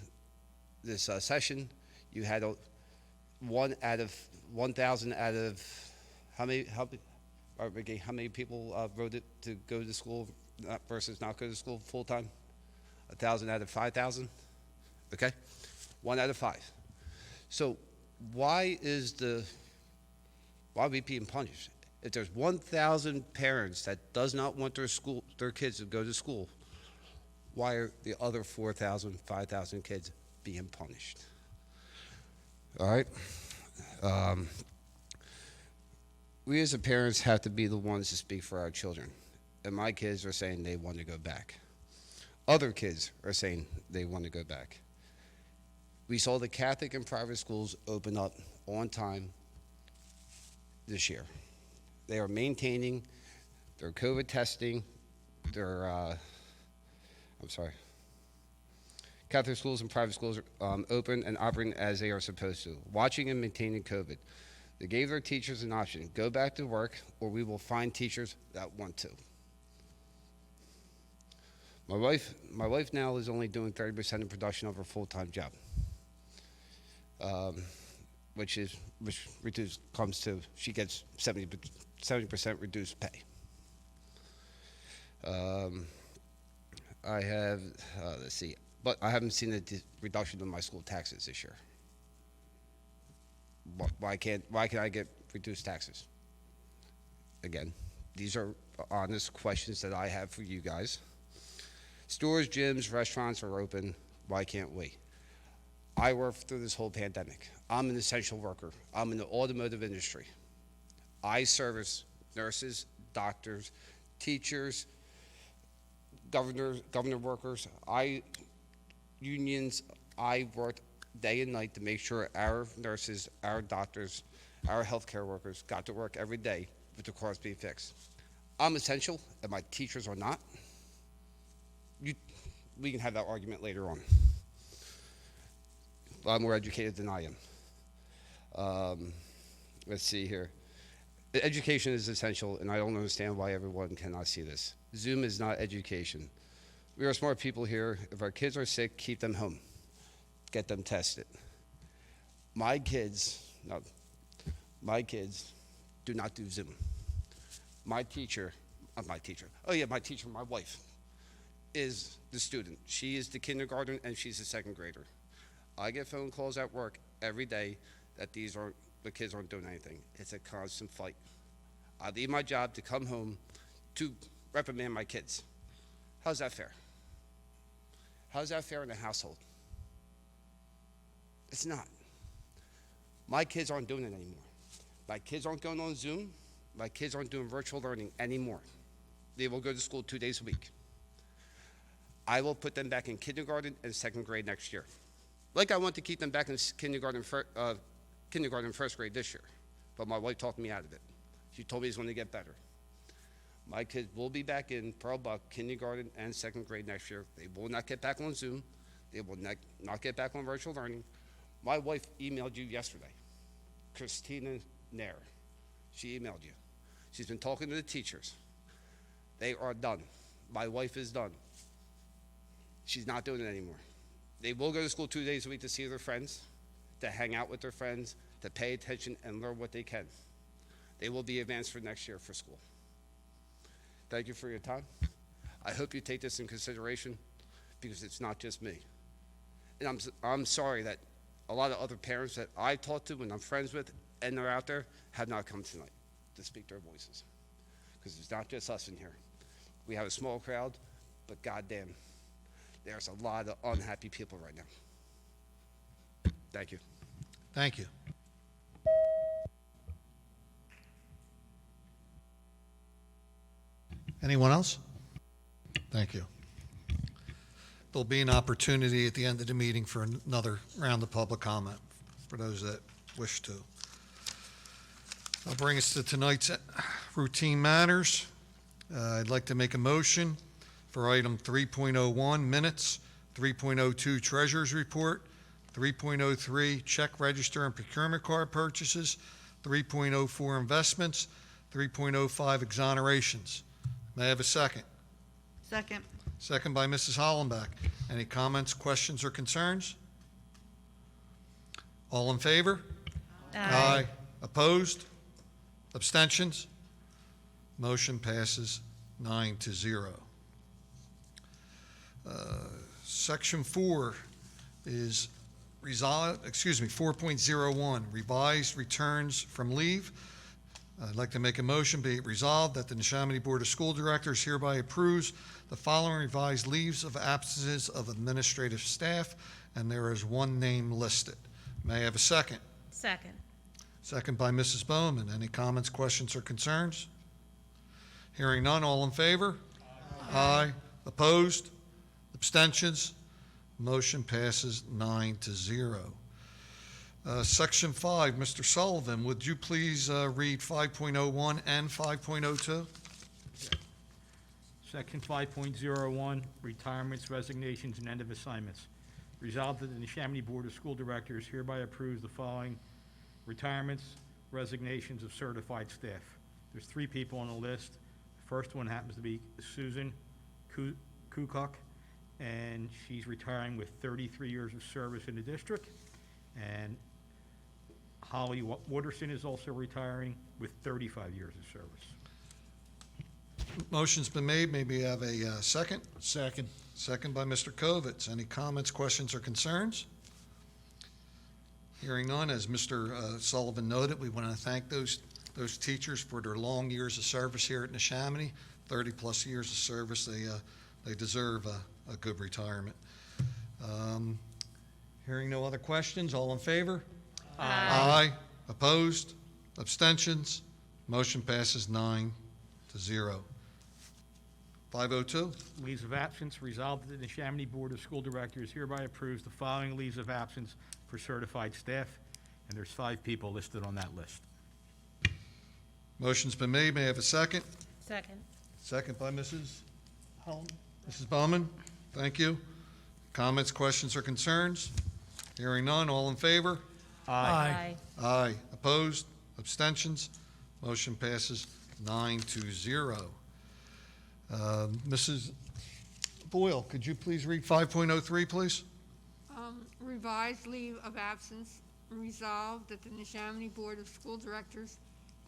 this session, you had 1 out of 1,000 out of how many people voted to go to school versus not go to school full-time? 1,000 out of 5,000? Okay? 1 out of 5. So why are we being punished? If there's 1,000 parents that does not want their kids to go to school, why are the other 4,000, 5,000 kids being punished? All right. We as the parents have to be the ones to speak for our children. And my kids are saying they want to go back. Other kids are saying they want to go back. We saw the Catholic and private schools open up on time this year. They are maintaining their COVID testing, Catholic schools and private schools are open and operating as they are supposed to, watching and maintaining COVID. They gave their teachers an option: go back to work, or we will find teachers that want to. My wife now is only doing 30% of production of her full-time job, which comes to she gets 70% reduced pay. I have let's see, but I haven't seen a reduction in my school taxes this year. Why can't I get reduced taxes? Again, these are honest questions that I have for you guys. Stores, gyms, restaurants are open. Why can't we? I worked through this whole pandemic. I'm an essential worker. I'm in the automotive industry. I service nurses, doctors, teachers, governor workers. Unions. I worked day and night to make sure our nurses, our doctors, our healthcare workers got to work every day with the cars being fixed. I'm essential, and my teachers are not. We can have that argument later on. I'm more educated than I am. Let's see here. Education is essential, and I don't understand why everyone cannot see this. Zoom is not education. We are smart people here. If our kids are sick, keep them home. Get them tested. My kids do not do Zoom. My wife is the student. She is the kindergarten, and she's a second grader. I get phone calls at work every day that the kids aren't doing anything. It's a constant fight. I leave my job to come home to reprimand my kids. How's that fair? How's that fair in a household? It's not. My kids aren't doing it anymore. My kids aren't going on Zoom. My kids aren't doing virtual learning anymore. They will go to school 2 days a week. I will put them back in kindergarten and second grade next year. Like I want to keep them back in kindergarten and first grade this year. But my wife talked me out of it. She told me it's going to get better. My kids will be back in Pearl Buck kindergarten and second grade next year. They will not get back on Zoom. They will not get back on virtual learning. My wife emailed you yesterday, Christina Nair. She emailed you. She's been talking to the teachers. They are done. My wife is done. She's not doing it anymore. They will go to school 2 days a week to see their friends, to hang out with their friends, to pay attention and learn what they can. They will be advanced for next year for school. Thank you for your time. I hope you take this in consideration, because it's not just me. And I'm sorry that a lot of other parents that I talk to and I'm friends with and they're out there have not come tonight to speak their voices. Because it's not just us in here. We have a small crowd, but goddamn, there's a lot of unhappy people right now. Thank you. Thank you. Anyone else? Thank you. There'll be an opportunity at the end of the meeting for another round of public comment for those that wish to. I'll bring us to tonight's routine matters. I'd like to make a motion for item 3.01 minutes, 3.02 treasurer's report, 3.03 check register and procurement card purchases, 3.04 investments, 3.05 exonerations. May I have a second? Second. Second by Mrs. Hollenbeck. Any comments, questions, or concerns? All in favor? Aye. Opposed? Abstentions? Motion passes 9-0. Section 4 is 4.01, revised returns from leave. I'd like to make a motion, be it resolved that the Neshaminy Board of School Directors hereby approves the following revised leaves of absences of administrative staff, and there is one name listed. May I have a second? Second. Second by Mrs. Bowman. Any comments, questions, or concerns? Hearing none, all in favor? Aye. Opposed? Abstentions? Motion passes 9-0. Section 5, Mr. Sullivan, would you please read 5.01 and 5.02? Section 5.01, retirements, resignations, and end of assignments. Resolved that the Neshaminy Board of School Directors hereby approves the following retirements, resignations of certified staff. There's 3 people on the list. The first one happens to be Susan Kukuk, and she's retiring with 33 years of service in the district. And Holly Wooderson is also retiring with 35 years of service. Motion's been made. Maybe have a second? Second. Second by Mr. Kovitz. Any comments, questions, or concerns? Hearing none, as Mr. Sullivan noted, we want to thank those teachers for their long years of service here at Neshaminy. 30-plus years of service. They deserve a good retirement. Hearing no other questions, all in favor? Aye. Opposed? Abstentions? Motion passes 9-0. 502. Leaves of absence. Resolved that the Neshaminy Board of School Directors hereby approves the following leaves of absence for certified staff, and there's 5 people listed on that list. Motion's been made. May I have a second? Second. Second by Mrs. Bowman. Thank you. Comments, questions, or concerns? Hearing none, all in favor? Aye. Aye. Opposed? Abstentions? Motion passes 9-0. Mrs. Boyle, could you please read 5.03, please? Revised leave of absence. Resolved that the Neshaminy Board of School Directors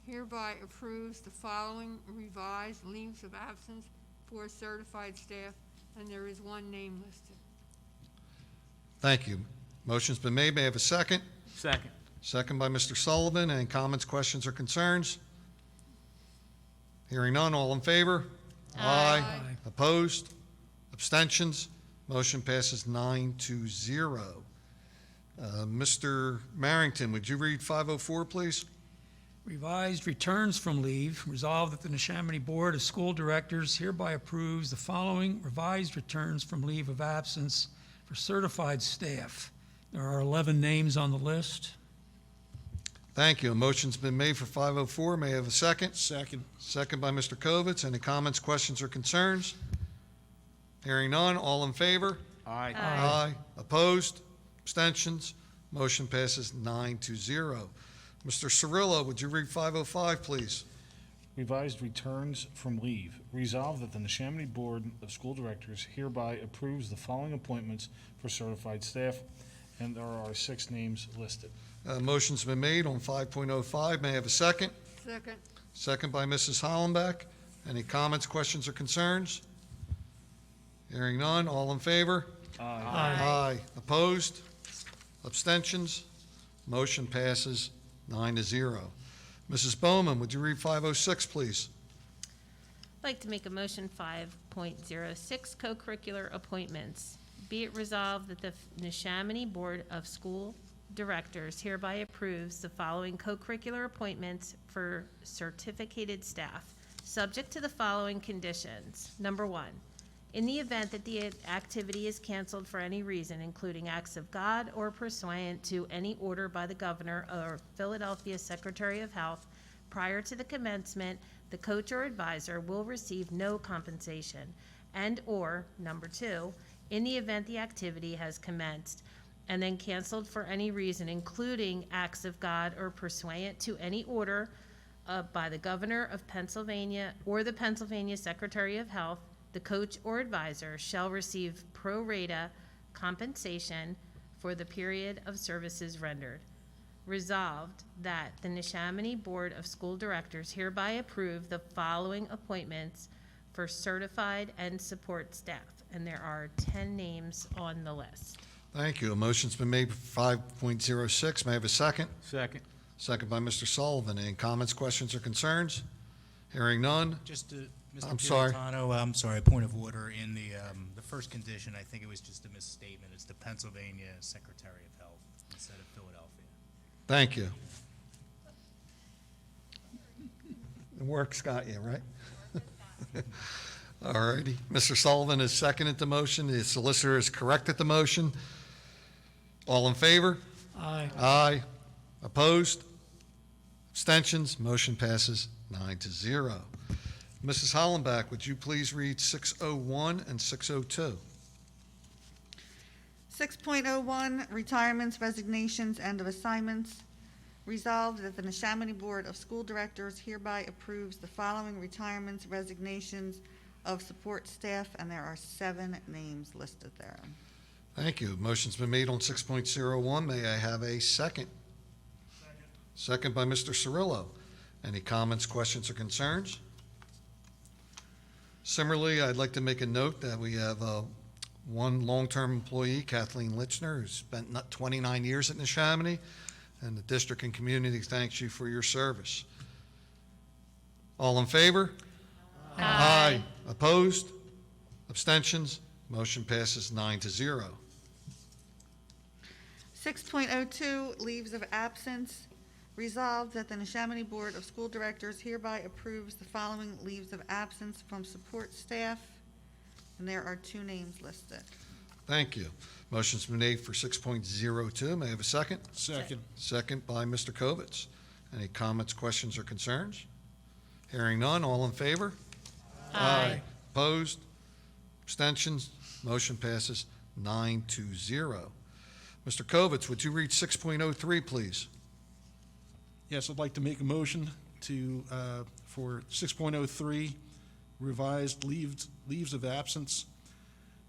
hereby approves the following revised leaves of absence for certified staff, and there is one name listed. Thank you. Motion's been made. May I have a second? Second. Second by Mr. Sullivan. Any comments, questions, or concerns? Hearing none, all in favor? Aye. Opposed? Abstentions? Motion passes 9-0. Mr. Marrington, would you read 504, please? Revised returns from leave. Resolved that the Neshaminy Board of School Directors hereby approves the following revised returns from leave of absence for certified staff. There are 11 names on the list. Thank you. A motion's been made for 504. May I have a second? Second. Second by Mr. Kovitz. Any comments, questions, or concerns? Hearing none, all in favor? Aye. Aye. Opposed? Abstentions? Motion passes 9-0. Mr. Cirillo, would you read 505, please? Revised returns from leave. Resolved that the Neshaminy Board of School Directors hereby approves the following appointments for certified staff, and there are 6 names listed. Motion's been made on 5.05. May I have a second? Second. Second by Mrs. Hollenbeck. Any comments, questions, or concerns? Hearing none, all in favor? Aye. Opposed? Abstentions? Motion passes 9-0. Mrs. Bowman, would you read 506, please? I'd like to make a motion 5.06, co-curricular appointments. Be it resolved that the Neshaminy Board of School Directors hereby approves the following co-curricular appointments for certificated staff, subject to the following conditions. Number 1, in the event that the activity is canceled for any reason, including acts of God or pursuant to any order by the governor or Philadelphia Secretary of Health, prior to the commencement, the coach or advisor will receive no compensation. And or, number 2, in the event the activity has commenced and then canceled for any reason, including acts of God or pursuant to any order by the governor of Pennsylvania or the Pennsylvania Secretary of Health, the coach or advisor shall receive pro rata compensation for the period of services rendered. Resolved that the Neshaminy Board of School Directors hereby approve the following appointments for certified and support staff, and there are 10 names on the list. Thank you. A motion's been made for 5.06. May I have a second? Second. Second by Mr. Sullivan. Any comments, questions, or concerns? Hearing none. Just to, Mr. I'm sorry. Puritano, I'm sorry, point of order. In the first condition, I think it was just a misstatement. It's the Pennsylvania Secretary of Health instead of Philadelphia. Thank you. The work's got you, right? All righty. Mr. Sullivan has seconded the motion. The solicitor has corrected the motion. All in favor? Aye. Aye. Opposed? Abstentions? Motion passes 9-0. Mrs. Hollenbach, would you please read 601 and 602? 6.01, retirements, resignations, end of assignments. Resolved that the Neshaminy Board of School Directors hereby approves the following retirements, resignations of support staff, and there are 7 names listed there. Thank you. Motion's been made on 6.01. May I have a second? Second by Mr. Cirillo. Any comments, questions, or concerns? Similarly, I'd like to make a note that we have one long-term employee, Kathleen Lichner, who spent 29 years at Neshaminy, and the district and community thanks you for your service. All in favor? Aye. Opposed? Abstentions? Motion passes 9-0. 6.02, leaves of absence. Resolved that the Neshaminy Board of School Directors hereby approves the following leaves of absence from support staff, and there are 2 names listed. Thank you. Motion's been made for 6.02. May I have a second? Second. Second by Mr. Kovitz. Any comments, questions, or concerns? Hearing none, all in favor? Aye. Opposed? Abstentions? Motion passes 9-0. Mr. Kovitz, would you read 6.03, please? Yes, I'd like to make a motion to, for 6.03, revised leaves of absence.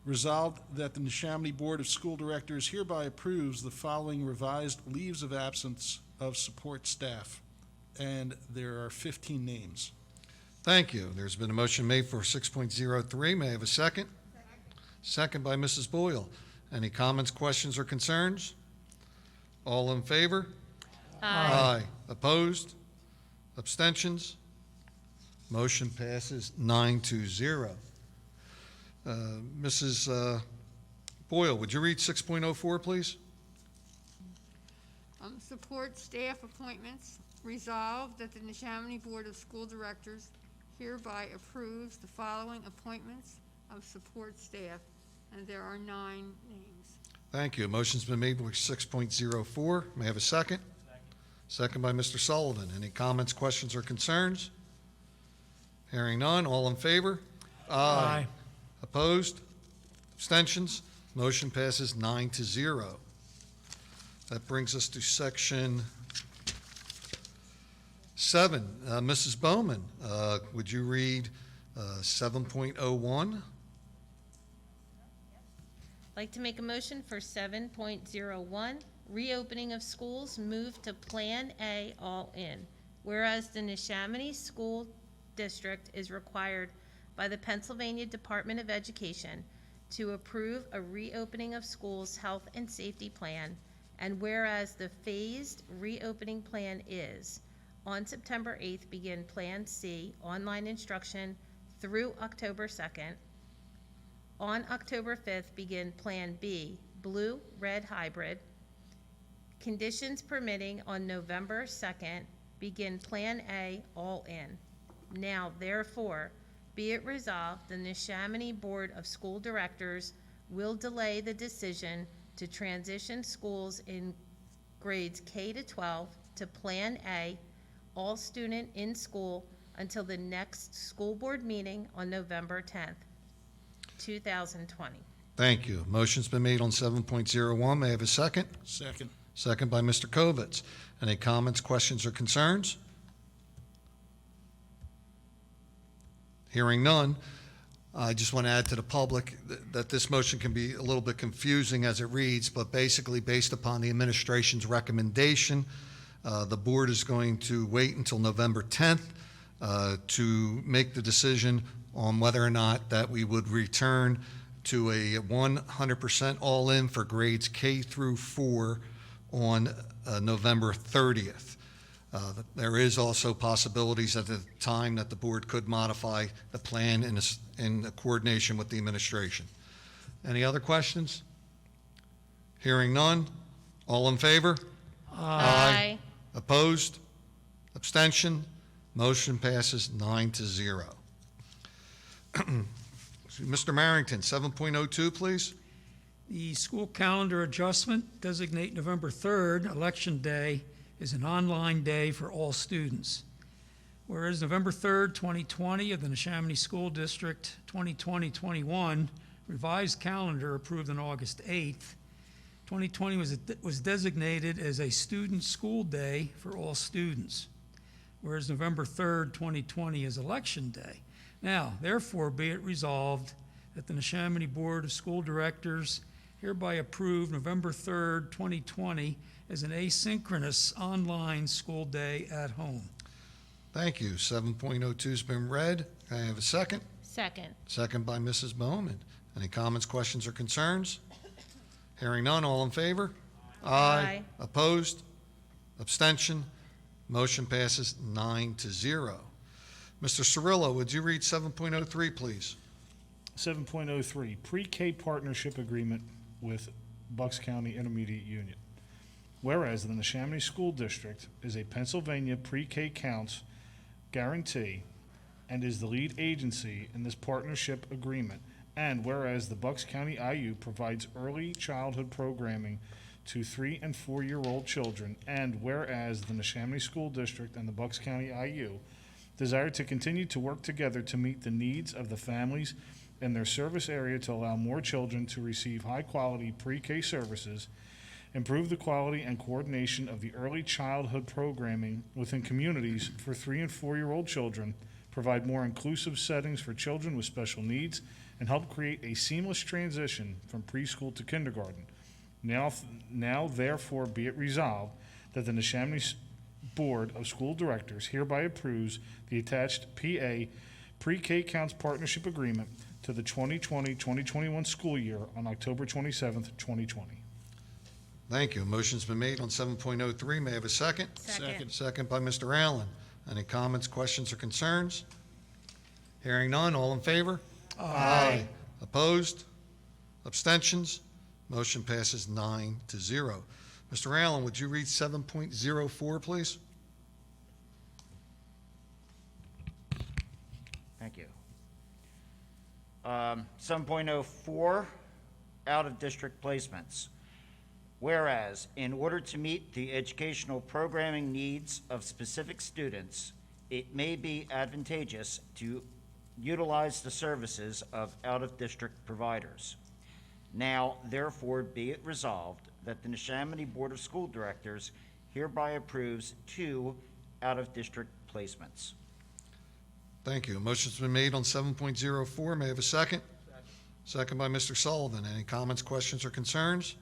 Resolved that the Neshaminy Board of School Directors hereby approves the following revised leaves of absence of support staff, and there are 15 names. Thank you. There's been a motion made for 6.03. May I have a second? Second by Mrs. Boyle. Any comments, questions, or concerns? All in favor? Aye. Opposed? Abstentions? Motion passes 9-0. Mrs. Boyle, would you read 6.04, please? Support staff appointments. Resolved that the Neshaminy Board of School Directors hereby approves the following appointments of support staff, and there are 9 names. Thank you. Motion's been made for 6.04. May I have a second? Second by Mr. Sullivan. Any comments, questions, or concerns? Hearing none. All in favor? Aye. Opposed? Abstentions? Motion passes 9-0. That brings us to section 7. Mrs. Bowman, would you read 7.01? I'd like to make a motion for 7.01, reopening of schools, move to Plan A, all in. Whereas the Neshaminy School District is required by the Pennsylvania Department of Education to approve a reopening of schools health and safety plan, and whereas the phased reopening plan is, on September 8th, begin Plan C, online instruction through October 2nd. On October 5th, begin Plan B, blue-red hybrid. Conditions permitting, on November 2nd, begin Plan A, all in. Now, therefore, be it resolved, the Neshaminy Board of School Directors will delay the decision to transition schools in grades K to 12 to Plan A, all student in school, until the next school board meeting on November 10th, 2020. Thank you. Motion's been made on 7.01. May I have a second? Second. Second by Mr. Kovitz. Any comments, questions, or concerns? Hearing none, I just want to add to the public that this motion can be a little bit confusing as it reads, but basically based upon the administration's recommendation, the board is going to wait until November 10th to make the decision on whether or not that we would return to a 100% all-in for grades K through 4 on November 30th. There is also possibilities at the time that the board could modify the plan in coordination with the administration. Any other questions? Hearing none. All in favor? Aye. Opposed? Abstention? Motion passes 9-0. Mr. Marrington, 7.02, please. The school calendar adjustment, designate November 3rd, Election Day, is an online day for all students. Whereas November 3rd, 2020 of the Neshaminy School District 2020-21 revised calendar approved on August 8th, 2020 was designated as a student school day for all students. Whereas November 3rd, 2020 is Election Day. Now, therefore, be it resolved that the Neshaminy Board of School Directors hereby approve November 3rd, 2020 as an asynchronous online school day at home. Thank you. 7.02's been read. Can I have a second? Second. Second by Mrs. Bowman. Any comments, questions, or concerns? Hearing none, all in favor? Aye. Opposed? Abstention? Motion passes 9-0. Mr. Cirillo, would you read 7.03, please? 7.03, pre-K partnership agreement with Bucks County Intermediate Union. Whereas the Neshaminy School District is a Pennsylvania pre-K counts guarantee and is the lead agency in this partnership agreement, and whereas the Bucks County IU provides early childhood programming to 3 and 4-year-old children, and whereas the Neshaminy School District and the Bucks County IU desire to continue to work together to meet the needs of the families in their service area to allow more children to receive high-quality pre-K services, improve the quality and coordination of the early childhood programming within communities for 3 and 4-year-old children, provide more inclusive settings for children with special needs, and help create a seamless transition from preschool to kindergarten. Now therefore be it resolved that the Neshaminy Board of School Directors hereby approves the attached PA Pre-K Counts Partnership Agreement to the 2020-2021 school year on October 27th, 2020. Thank you. A motion's been made on 7.03. May I have a second? Second. Second by Mr. Allen. Any comments, questions, or concerns? Hearing none, all in favor? Aye. Opposed? Abstentions? Motion passes 9-0. Mr. Allen, would you read 7.04, please? Thank you. 7.04, out-of-district placements. Whereas, in order to meet the educational programming needs of specific students, it may be advantageous to utilize the services of out-of-district providers. Now, therefore, be it resolved that the Neshaminy Board of School Directors hereby approves 2 out-of-district placements. Thank you. A motion's been made on 7.04. May I have a second? Second by Mr. Sullivan. Any comments, questions, or concerns?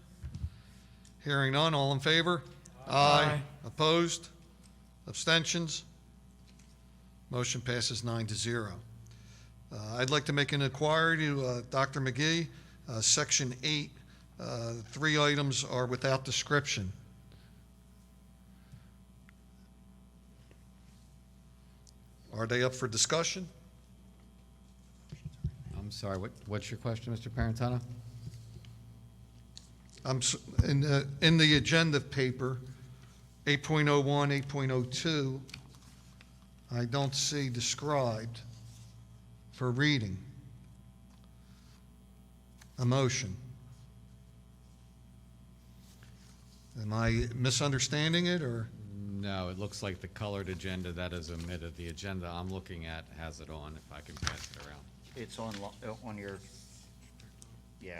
Hearing none, all in favor? Aye. Opposed? Abstentions? Motion passes 9-0. I'd like to make an inquiry to Dr. McGee. Section 8, 3 items are without description. Are they up for discussion? I'm sorry, what's your question, Mr. Parentano? In the agenda paper, 8.01, 8.02, I don't see described for reading a motion. Am I misunderstanding it, or? No, it looks like the colored agenda that is omitted. The agenda I'm looking at has it on, if I can pass it around. It's on your, yeah.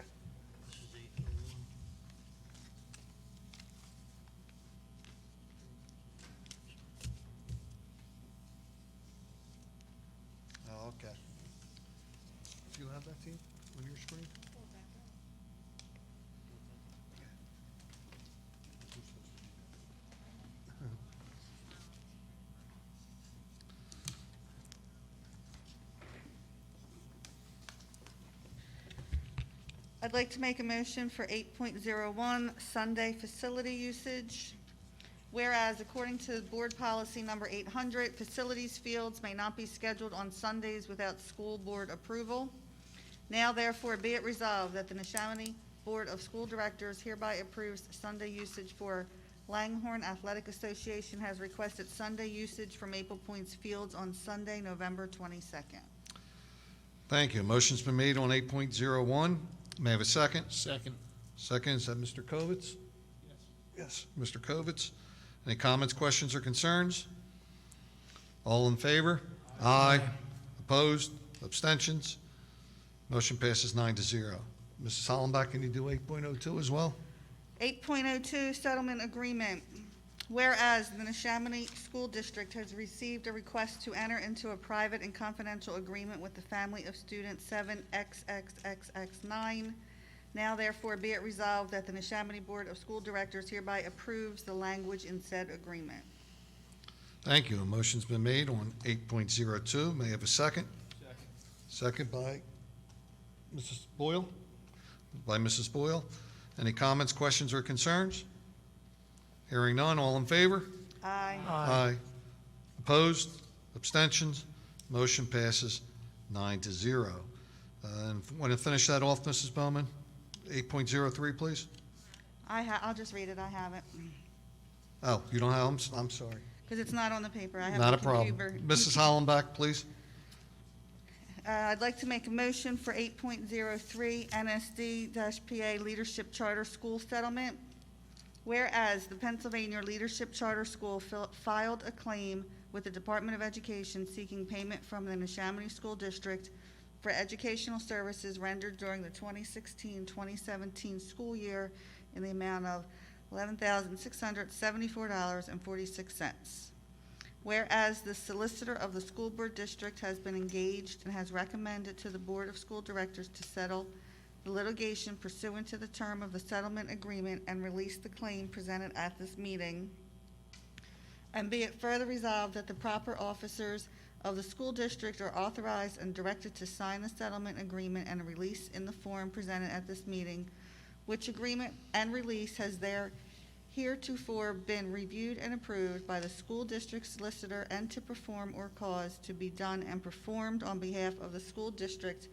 Oh, okay. Do you have that, team, on your screen? I'd like to make a motion for 8.01, Sunday facility usage. Whereas, according to Board Policy Number 800, facilities fields may not be scheduled on Sundays without school board approval. Now therefore be it resolved that the Neshaminy Board of School Directors hereby approves Sunday usage for Langhorne Athletic Association has requested Sunday usage for Maple Point's fields on Sunday, November 22nd. Thank you. Motion's been made on 8.01. May I have a second? Second. Second, is that Mr. Kovitz? Yes. Mr. Kovitz. Any comments, questions, or concerns? All in favor? Aye. Opposed? Abstentions? Motion passes 9-0. Mrs. Hollenbach, can you do 8.02 as well? 8.02, Settlement Agreement. Whereas the Neshaminy School District has received a request to enter into a private and confidential agreement with the family of student 7XXXX9. Now therefore be it resolved that the Neshaminy Board of School Directors hereby approves the language in said agreement. Thank you. A motion's been made on 8.02. May I have a second? Second by Mrs. Boyle? By Mrs. Boyle. Any comments, questions, or concerns? Hearing none, all in favor? Aye. Aye. Opposed? Abstentions? Motion passes 9-0. And want to finish that off, Mrs. Bowman? 8.03, please? I'll just read it, I have it. Oh, you don't have, I'm sorry. Because it's not on the paper, I have Not the a problem. computer. Mrs. Hollenbach, please. I'd like to make a motion for 8.03 NSD-PA Leadership Charter School Settlement. Whereas the Pennsylvania Leadership Charter School filed a claim with the Department of Education seeking payment from the Neshaminy School District for educational services rendered during the 2016-2017 school year in the amount of $11,674.46. Whereas the solicitor of the school board district has been engaged and has recommended to the Board of School Directors to settle the litigation pursuant to the term of the settlement agreement and release the claim presented at this meeting. And be it further resolved that the proper officers of the school district are authorized and directed to sign the settlement agreement and release in the form presented at this meeting, which agreement and release has heretofore been reviewed and approved by the school district solicitor, and to perform or cause to be done and performed on behalf of the school district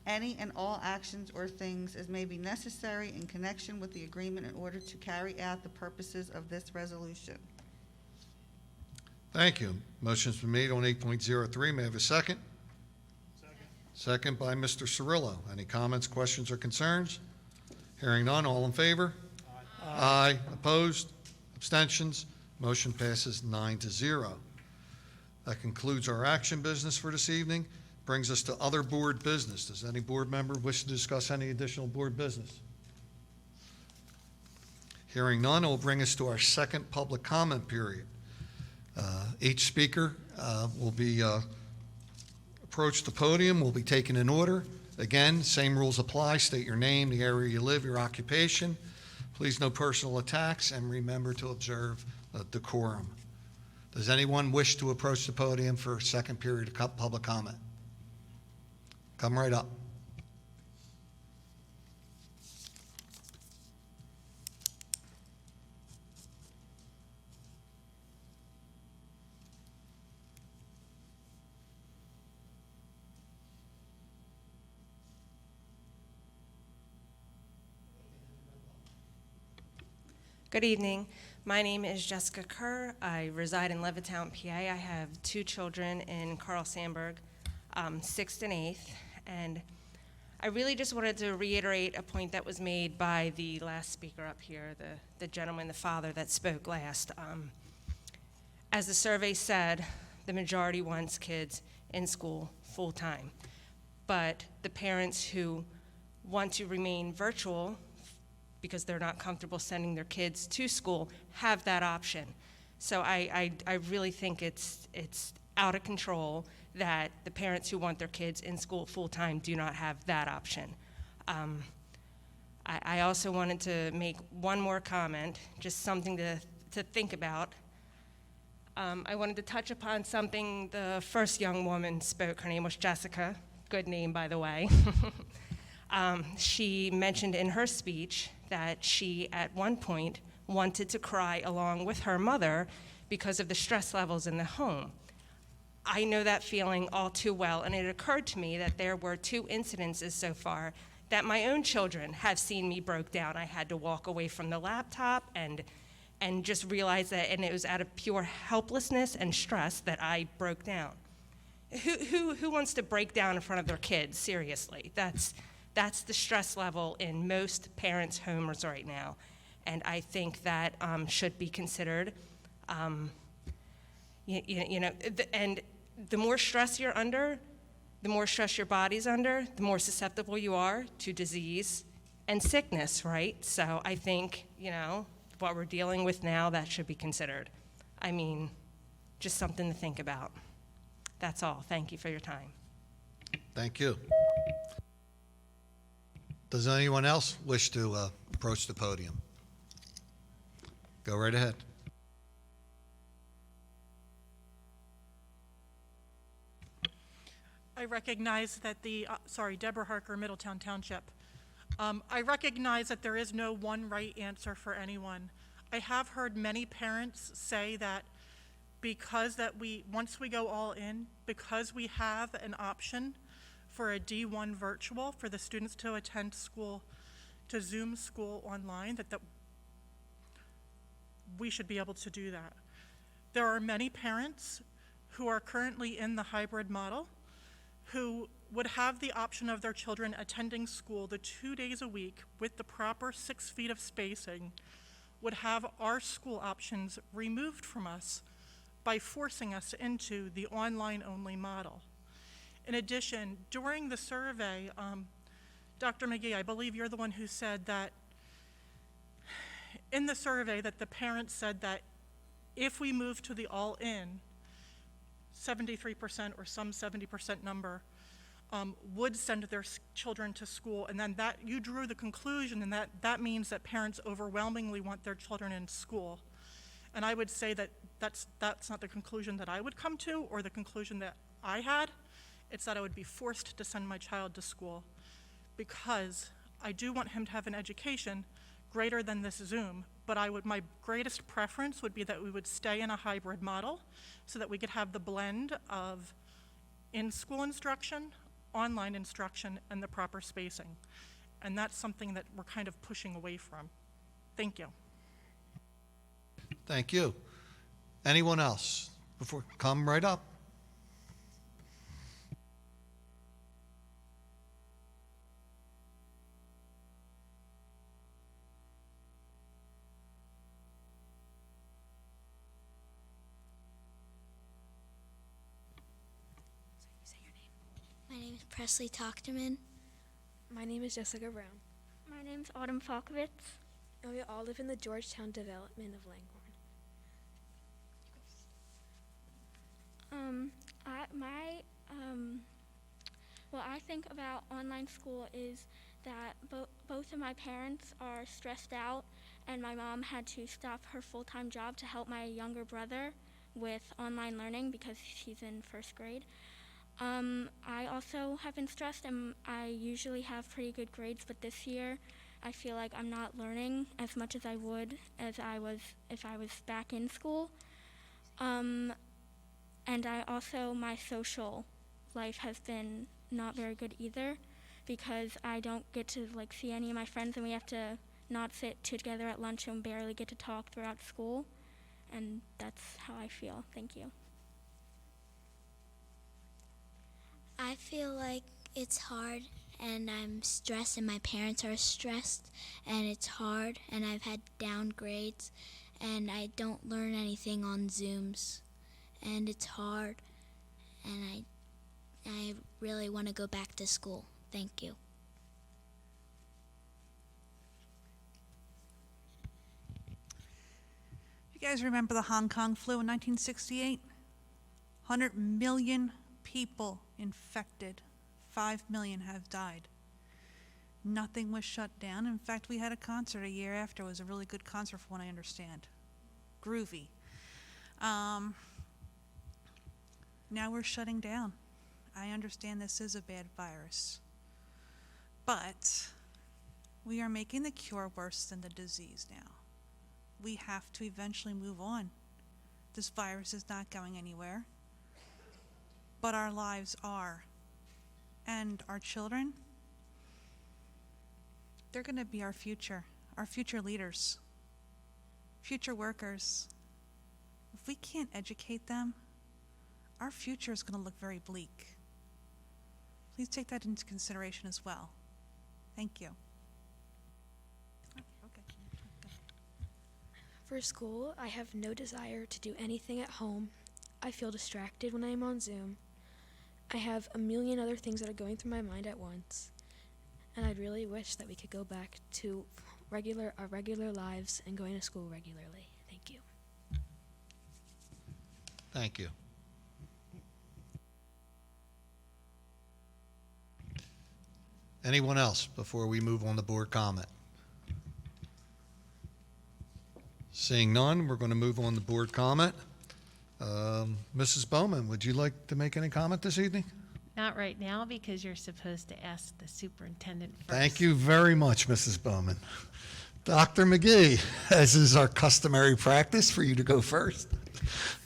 any and all actions or things as may be necessary in connection with the agreement in order to carry out the purposes of this resolution. Thank you. Motion's been made on 8.03. May I have a second? Second by Mr. Cirillo. Any comments, questions, or concerns? Hearing none, all in favor? Aye. Opposed? Abstentions? Motion passes 9-0. That concludes our action business for this evening. Brings us to other board business. Does any board member wish to discuss any additional board business? Hearing none, it will bring us to our second public comment period. Each speaker will be approach the podium, will be taken in order. Again, same rules apply. State your name, the area you live, your occupation. Please, no personal attacks, and remember to observe decorum. Does anyone wish to approach the podium for a second period of public comment? Come right up. Good evening. My name is Jessica Kerr. I reside in Levittown, PA. I have two children in Carl Sandburg, 6th and 8th, and I really just wanted to reiterate a point that was made by the last speaker up here, the gentleman, the father that spoke last. As the survey said, the majority wants kids in school full-time, but the parents who want to remain virtual because they're not comfortable sending their kids to school have that option. So I really think it's out of control that the parents who want their kids in school full-time do not have that option. I also wanted to make one more comment, just something to think about. I wanted to touch upon something the first young woman spoke. Her name was Jessica. Good name, by the way. She mentioned in her speech that she, at one point, wanted to cry along with her mother because of the stress levels in the home. I know that feeling all too well, and it occurred to me that there were 2 incidences so far that my own children have seen me broke down. I had to walk away from the laptop and just realize that, and it was out of pure helplessness and stress that I broke down. Who wants to break down in front of their kids? Seriously, that's the stress level in most parents' homes right now, and I think that should be considered. And the more stress you're under, the more stress your body's under, the more susceptible you are to disease and sickness, right? So I think, what we're dealing with now, that should be considered. I mean, just something to think about. That's all. Thank you for your time. Thank you. Does anyone else wish to approach the podium? Go right ahead. I recognize that Deborah Harker, Middletown Township. I recognize that there is no one right answer for anyone. I have heard many parents say that once we go all in, because we have an option for a D1 virtual for the students to attend school, to Zoom school online, that we should be able to do that. There are many parents who are currently in the hybrid model who would have the option of their children attending school the 2 days a week with the proper 6 feet of spacing, would have our school options removed from us by forcing us into the online-only model. In addition, during the survey, Dr. McGee, I believe you're the one who said that in the survey that the parents said that if we move to the all-in, 73% or some 70% number would send their children to school, and then that you drew the conclusion, and that means that parents overwhelmingly want their children in school. And I would say that that's not the conclusion that I would come to, or the conclusion that I had. It's that I would be forced to send my child to school, because I do want him to have an education greater than this Zoom, but my greatest preference would be that we would stay in a hybrid model so that we could have the blend of in-school instruction, online instruction, and the proper spacing. And that's something that we're kind of pushing away from. Thank you. Thank you. Anyone else? Come right up. My name is Presley Tochterman. My name is Jessica Brown. My name is Autumn Falkovitz. And we all live in the Georgetown development of Langhorne. What I think about online school is that both of my parents are stressed out, and my mom had to stop her full-time job to help my younger brother with online learning because he's in first grade. I also have been stressed, and I usually have pretty good grades, but this year I feel like I'm not learning as much as I would if I was back in school. And my social life has been not very good either, because I don't get to see any of my friends, and we have to not sit together at lunch and barely get to talk throughout school, and that's how I feel. Thank you. I feel like it's hard, and I'm stressed, and my parents are stressed, and it's hard, and I've had down grades, and I don't learn anything on Zooms, and it's hard, and I really want to go back to school. Thank you. You guys remember the Hong Kong flu in 1968? 100 million people infected. 5 million have died. Nothing was shut down. In fact, we had a concert a year after. It was a really good concert from what I understand. Groovy. Now we're shutting down. I understand this is a bad virus. But we are making the cure worse than the disease now. We have to eventually move on. This virus is not going anywhere, but our lives are. And our children, they're going to be our future leaders, future workers. If we can't educate them, our future is going to look very bleak. Please take that into consideration as well. Thank you. For school, I have no desire to do anything at home. I feel distracted when I am on Zoom. I have a million other things that are going through my mind at once. And I'd really wish that we could go back to our regular lives and going to school regularly. Thank you. Thank you. Anyone else before we move on to board comment? Seeing none, we're going to move on to board comment. Mrs. Bowman, would you like to make any comment this evening? Not right now, because you're supposed to ask the superintendent first. Thank you very much, Mrs. Bowman. Dr. McGee, as is our customary practice, for you to go first.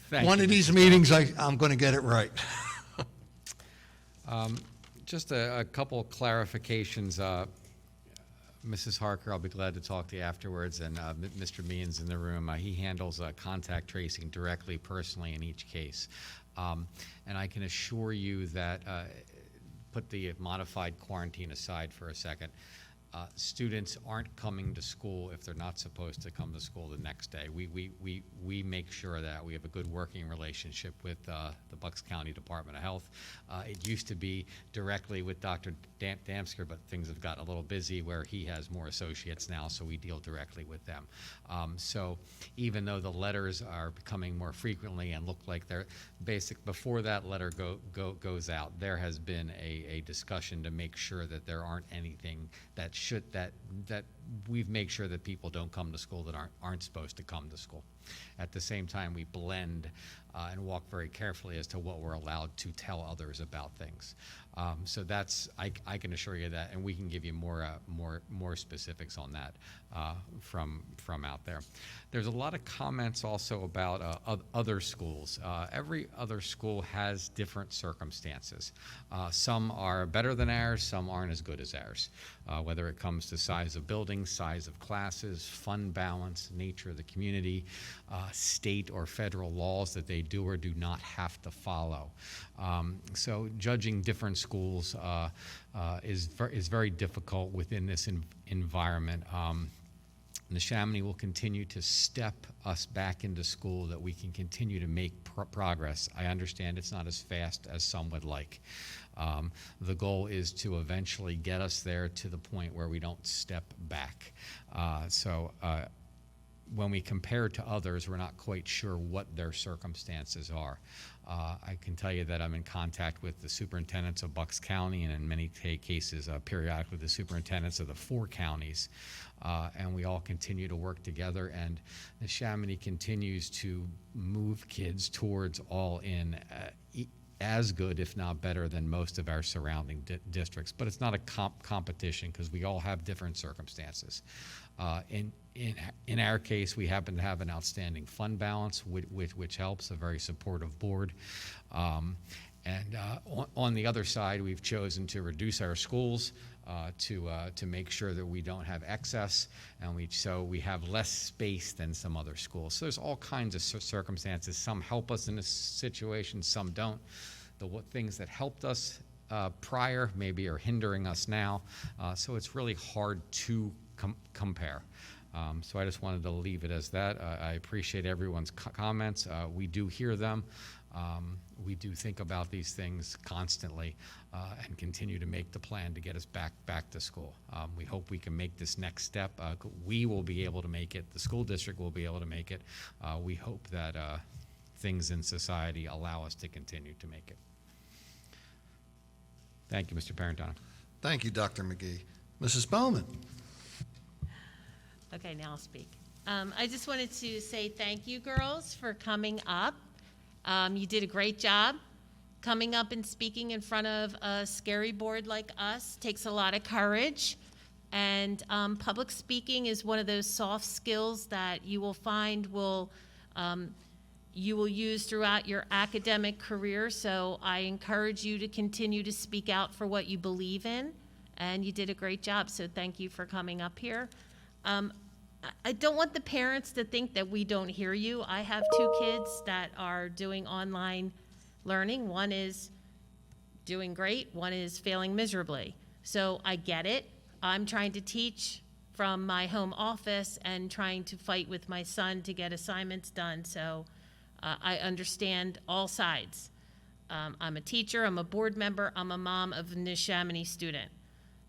Thank One you, of these Mr. meetings, I'm going to get it right. Just a couple clarifications. Mrs. Harker, I'll be glad to talk to you afterwards, and Mr. Meehan's in the room. He handles contact tracing directly, personally, in each case. And I can assure you that, put the modified quarantine aside for a second, students aren't coming to school if they're not supposed to come to school the next day. We make sure that we have a good working relationship with the Bucks County Department of Health. It used to be directly with Dr. Damsker, but things have gotten a little busy where he has more associates now, so we deal directly with them. So even though the letters are coming more frequently and look like they're basic, before that letter goes out, there has been a discussion to make sure that there aren't anything that we've made sure that people don't come to school that aren't supposed to come to school. At the same time, we blend and walk very carefully as to what we're allowed to tell others about things. So that's, I can assure you that, and we can give you more specifics on that from out there. There's a lot of comments also about other schools. Every other school has different circumstances. Some are better than ours, some aren't as good as ours, whether it comes to size of buildings, size of classes, fund balance, nature of the community, state or federal laws that they do or do not have to follow. So judging different schools is very difficult within this environment. Neshaminy will continue to step us back into school that we can continue to make progress. I understand it's not as fast as some would like. The goal is to eventually get us there to the point where we don't step back. When we compare to others, we're not quite sure what their circumstances are. I can tell you that I'm in contact with the superintendents of Bucks County, and in many cases, periodically the superintendents of the 4 counties, and we all continue to work together, and Neshaminy continues to move kids towards all in as good, if not better, than most of our surrounding districts. But it's not a competition, because we all have different circumstances. In our case, we happen to have an outstanding fund balance, which helps, a very supportive board. And on the other side, we've chosen to reduce our schools to make sure that we don't have excess, and so we have less space than some other schools. So there's all kinds of circumstances. Some help us in this situation, some don't. The things that helped us prior maybe are hindering us now. So it's really hard to compare. So I just wanted to leave it as that. I appreciate everyone's comments. We do hear them. We do think about these things constantly and continue to make the plan to get us back to school. We hope we can make this next step. We will be able to make it. The school district will be able to make it. We hope that things in society allow us to continue to make it. Thank you, Mr. Parentano. Thank you, Dr. McGee. Mrs. Bowman. Okay, now I'll speak. I just wanted to say thank you, girls, for coming up. You did a great job. Coming up and speaking in front of a scary board like us takes a lot of courage. And public speaking is one of those soft skills that you will find you will use throughout your academic career. So I encourage you to continue to speak out for what you believe in. And you did a great job, so thank you for coming up here. I don't want the parents to think that we don't hear you. I have 2 kids that are doing online learning. One is doing great, one is failing miserably. So I get it. I'm trying to teach from my home office and trying to fight with my son to get assignments done. So I understand all sides. I'm a teacher, I'm a board member, I'm a mom of a Neshaminy student.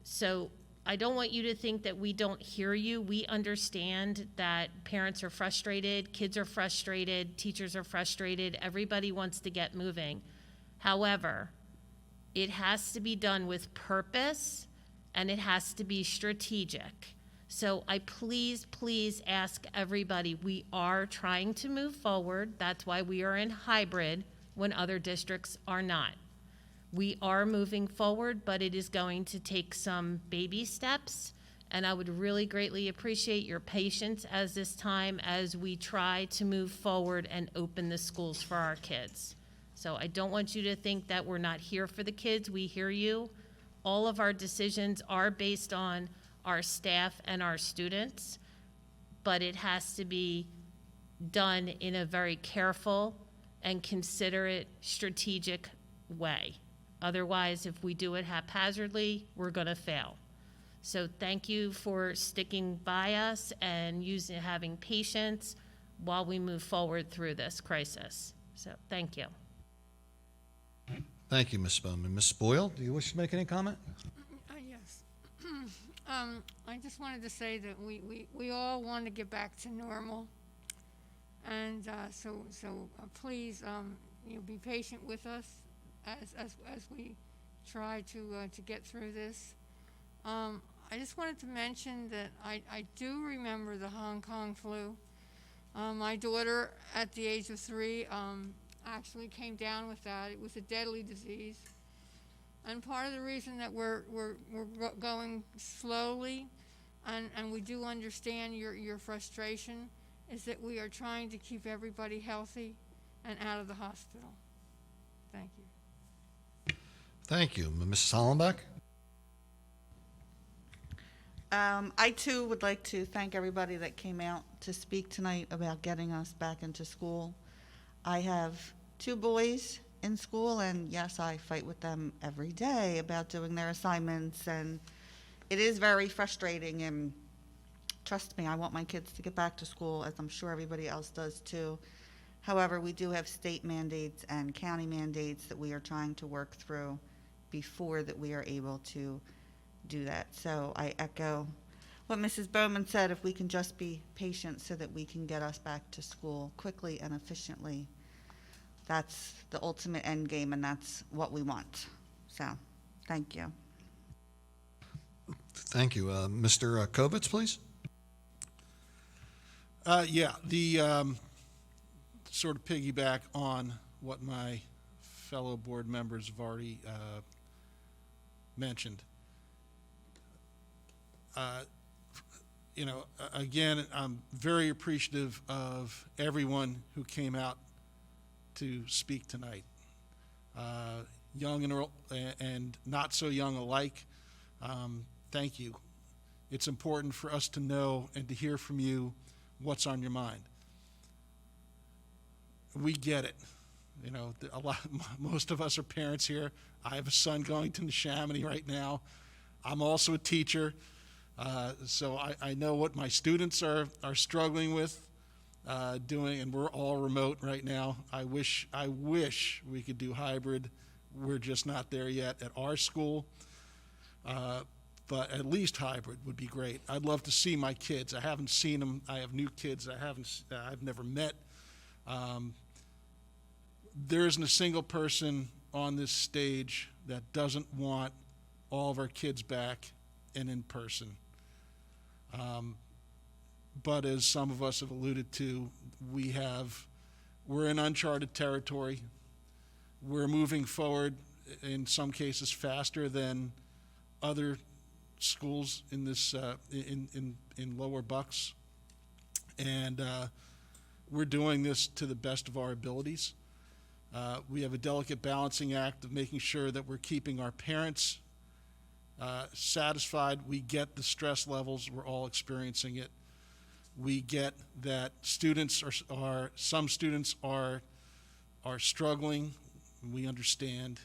So I don't want you to think that we don't hear you. We understand that parents are frustrated, kids are frustrated, teachers are frustrated, everybody wants to get moving. However, it has to be done with purpose and it has to be strategic. So I please ask everybody, we are trying to move forward. That's why we are in hybrid when other districts are not. We are moving forward, but it is going to take some baby steps, and I would really greatly appreciate your patience as this time as we try to move forward and open the schools for our kids. So I don't want you to think that we're not here for the kids. We hear you. All of our decisions are based on our staff and our students, but it has to be done in a very careful and considerate, strategic way. Otherwise, if we do it haphazardly, we're going to fail. So thank you for sticking by us and having patience while we move forward through this crisis. So thank you. Thank you, Ms. Bowman. Ms. Boyle, do you wish to make any comment? Yes. I just wanted to say that we all want to get back to normal. And so please, be patient with us as we try to get through this. I just wanted to mention that I do remember the Hong Kong flu. My daughter, at the age of 3, actually came down with that. It was a deadly disease. And part of the reason that we're going slowly, and we do understand your frustration, is that we are trying to keep everybody healthy and out of the hospital. Thank you. Thank you. Mrs. Hollenbeck? I too would like to thank everybody that came out to speak tonight about getting us back into school. I have 2 boys in school, and yes, I fight with them every day about doing their assignments, and it is very frustrating, and trust me, I want my kids to get back to school, as I'm sure everybody else does too. However, we do have state mandates and county mandates that we are trying to work through before that we are able to do that. So I echo what Mrs. Bowman said, if we can just be patient so that we can get us back to school quickly and efficiently. That's the ultimate end game, and that's what we want. So, thank you. Thank you. Mr. Kovitz, please. Sort of piggyback on what my fellow board members have already mentioned. Again, I'm very appreciative of everyone who came out to speak tonight, young and not so young alike. Thank you. It's important for us to know and to hear from you what's on your mind. We get it. Most of us are parents here. I have a son going to Neshaminy right now. I'm also a teacher, so I know what my students are struggling with doing, and we're all remote right now. I wish we could do hybrid. We're just not there yet at our school, but at least hybrid would be great. I'd love to see my kids. I haven't seen them. I have new kids I've never met. There isn't a single person on this stage that doesn't want all of our kids back and in person. But as some of us have alluded to, we're in uncharted territory. We're moving forward in some cases faster than other schools in this in Lower Bucks, and we're doing this to the best of our abilities. We have a delicate balancing act of making sure that we're keeping our parents satisfied. We get the stress levels, we're all experiencing it. We get that students some students are struggling. We understand.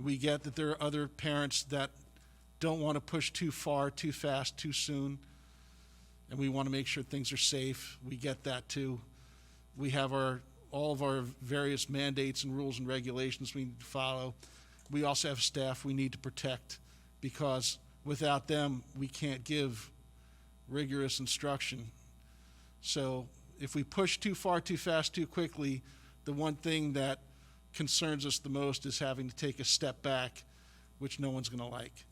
We get that there are other parents that don't want to push too far, too fast, too soon, and we want to make sure things are safe. We get that too. We have all of our various mandates and rules and regulations we need to follow. We also have staff we need to protect, because without them, we can't give rigorous instruction. So if we push too far, too fast, too quickly, the one thing that concerns us the most is having to take a step back, which no one's going to like.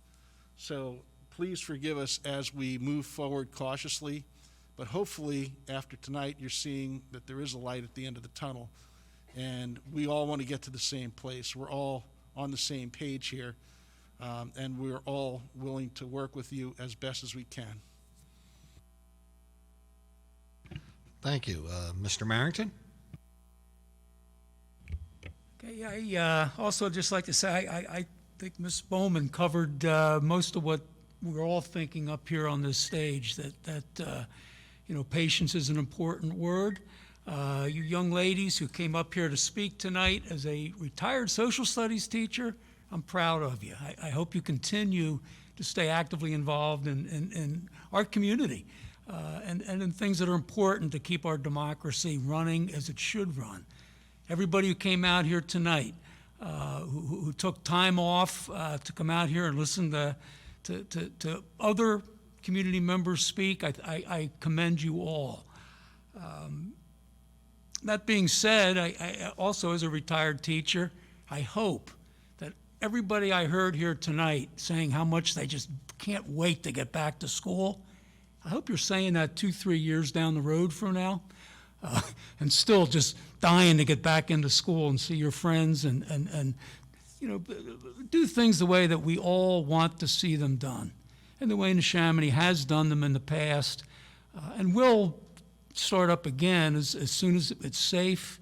So please forgive us as we move forward cautiously, but hopefully after tonight you're seeing that there is a light at the end of the tunnel, and we all want to get to the same place. We're all on the same page here, and we're all willing to work with you as best as we can. Thank you. Mr. Marrington? Okay, I also just like to say, I think Ms. Bowman covered most of what we're all thinking up here on this stage, that patience is an important word. You young ladies who came up here to speak tonight, as a retired social studies teacher, I'm proud of you. I hope you continue to stay actively involved in our community and in things that are important to keep our democracy running as it should run. Everybody who came out here tonight, who took time off to come out here and listen to other community members speak, I commend you all. That being said, I also, as a retired teacher, I hope that everybody I heard here tonight saying how much they just can't wait to get back to school, I hope you're saying that 2-3 years down the road from now, and still just dying to get back into school and see your friends and do things the way that we all want to see them done, and the way Neshaminy has done them in the past, and will start up again as soon as it's safe,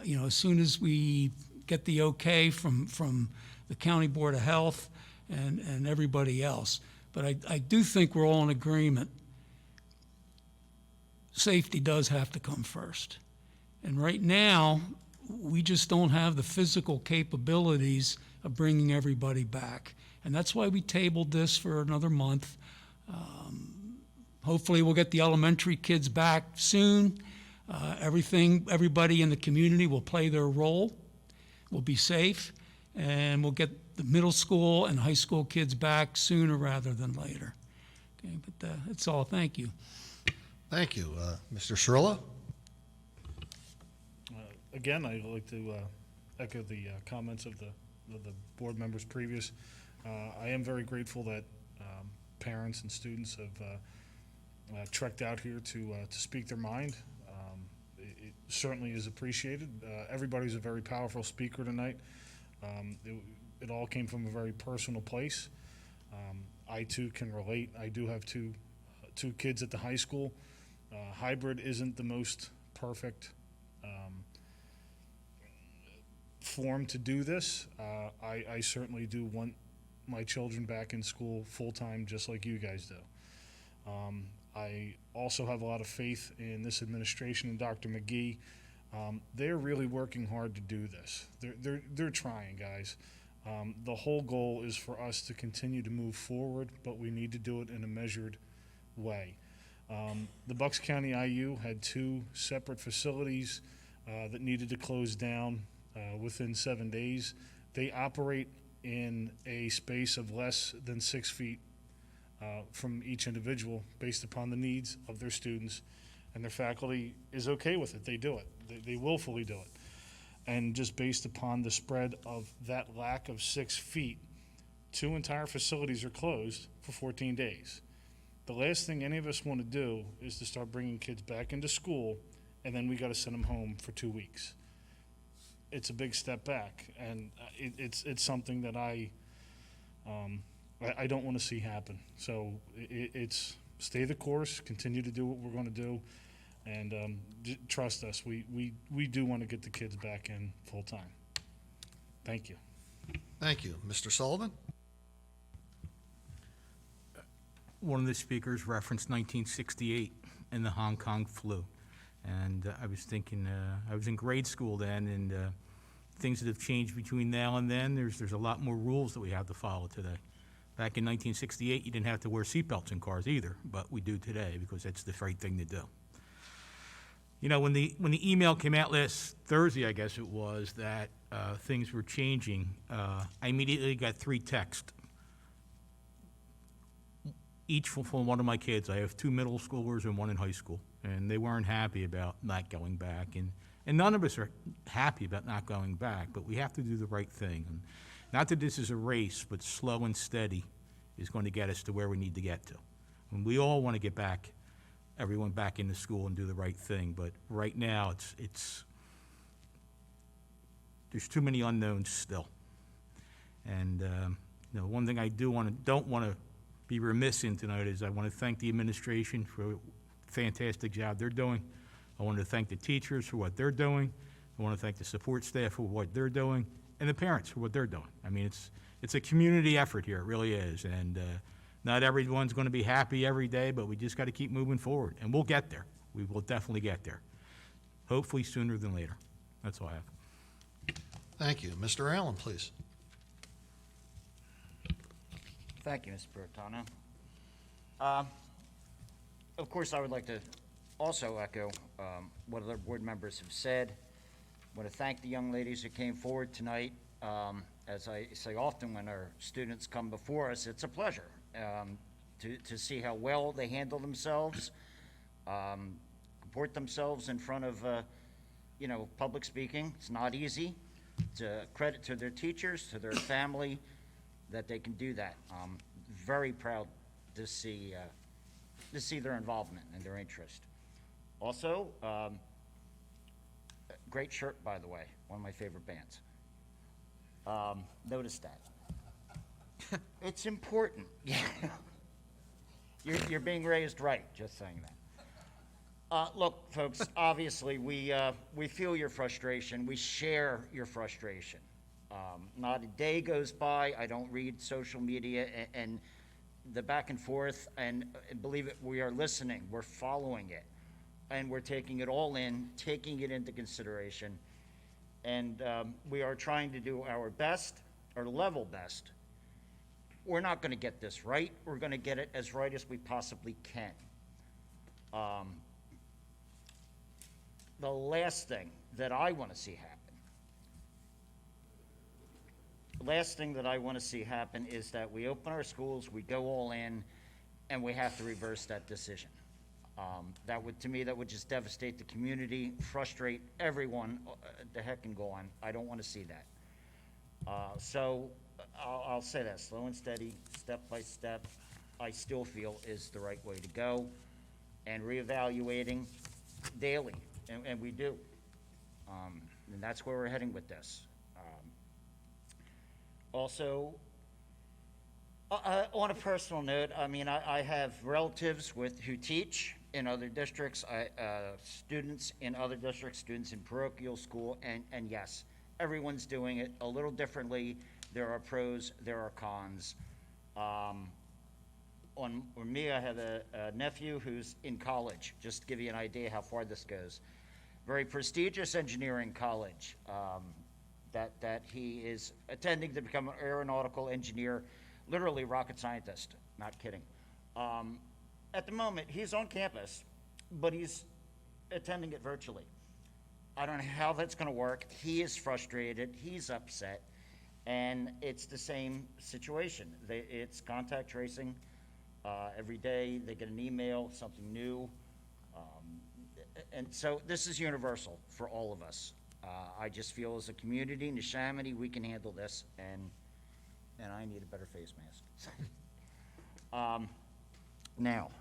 as soon as we get the okay from the County Board of Health and everybody else. But I do think we're all in agreement. Safety does have to come first. And right now, we just don't have the physical capabilities of bringing everybody back. And that's why we tabled this for another month. Hopefully we'll get the elementary kids back soon. Everybody in the community will play their role. We'll be safe, and we'll get the middle school and high school kids back sooner rather than later. Okay, but that's all. Thank you. Thank you. Mr. Cirillo? Again, I'd like to echo the comments of the board members previous. I am very grateful that parents and students have trekked out here to speak their mind. It certainly is appreciated. Everybody's a very powerful speaker tonight. It all came from a very personal place. I too can relate. I do have two kids at the high school. Hybrid isn't the most perfect form to do this. I certainly do want my children back in school full-time, just like you guys do. I also have a lot of faith in this administration and Dr. McGee. They're really working hard to do this. They're trying, guys. The whole goal is for us to continue to move forward, but we need to do it in a measured way. The Bucks County IU had 2 separate facilities that needed to close down within 7 days. They operate in a space of less than 6 feet from each individual based upon the needs of their students, and their faculty is okay with it. They do it. They willfully do it. And just based upon the spread of that lack of 6 feet, 2 entire facilities are closed for 14 days. The last thing any of us want to do is to start bringing kids back into school, and then we got to send them home for 2 weeks. it's a big step back, and it's something that I don't want to see happen. So it's stay the course, continue to do what we're going to do, and trust us. We do want to get the kids back in full time. Thank you. Thank you. Mr. Sullivan? One of the speakers referenced 1968 and the Hong Kong flu. And I was thinking, I was in grade school then, and things that have changed between now and then. There's a lot more rules that we have to follow today. Back in 1968, you didn't have to wear seatbelts in cars either, but we do today because that's the right thing to do. You know, when the email came out last Thursday, I guess it was, that things were changing, I immediately got 3 texts, each from one of my kids. I have 2 middle schoolers and 1 in high school, and they weren't happy about not going back. And none of us are happy about not going back, but we have to do the right thing. And not that this is a race, but slow and steady is going to get us to where we need to get to. And we all want to get back, everyone back into school and do the right thing, but right now there's too many unknowns still. And you know, one thing I don't want to be remiss in tonight is I want to thank the administration for a fantastic job they're doing. I want to thank the teachers for what they're doing. I want to thank the support staff for what they're doing, and the parents for what they're doing. I mean, it's a community effort here, it really is, and not everyone's going to be happy every day, but we just got to keep moving forward, and we'll get there. We will definitely get there. Hopefully sooner than later. That's all I have. Thank you. Mr. Allen, please. Thank you, Mr. Bertano. Of course, I would like to also echo what other board members have said. I want to thank the young ladies who came forward tonight. As I say often when our students come before us, it's a pleasure to see how well they handle themselves, comport themselves in front of public speaking. It's not easy. It's a credit to their teachers, to their family, that they can do that. I'm very proud to see their involvement and their interest. Also, great shirt, by the way, one of my favorite bands. Notice that. It's important. You're being raised right, just saying that. Look, folks, obviously we feel your frustration. We share your frustration. Not a day goes by, I don't read social media and the back and forth, and believe it, we are listening, we're following it, and we're taking it all in, taking it into consideration, and we are trying to do our best, our level best. We're not going to get this right. We're going to get it as right as we possibly can. The last thing that I want to see happen, is that we open our schools, we go all in, and we have to reverse that decision. To me, that would just devastate the community, frustrate everyone, the heck and go on. I don't want to see that. So I'll say that, slow and steady, step by step, I still feel is the right way to go, and reevaluating daily, and we do. And that's where we're heading with this. Also, on a personal note, I mean, I have relatives who teach in other districts, students in other districts, students in parochial school, and yes, everyone's doing it a little differently. There are pros, there are cons. On me, I have a nephew who's in college, just to give you an idea how far this goes. Very prestigious engineering college. That he is attending to become an aeronautical engineer, literally rocket scientist, not kidding. At the moment, he's on campus, but he's attending it virtually. I don't know how that's gonna work. He is frustrated, he's upset, and it's the same situation. It's contact tracing. Every day they get an email, something new. And so this is universal for all of us. I just feel as a community, Neshaminy, we can handle this, and I need a better face mask. Now,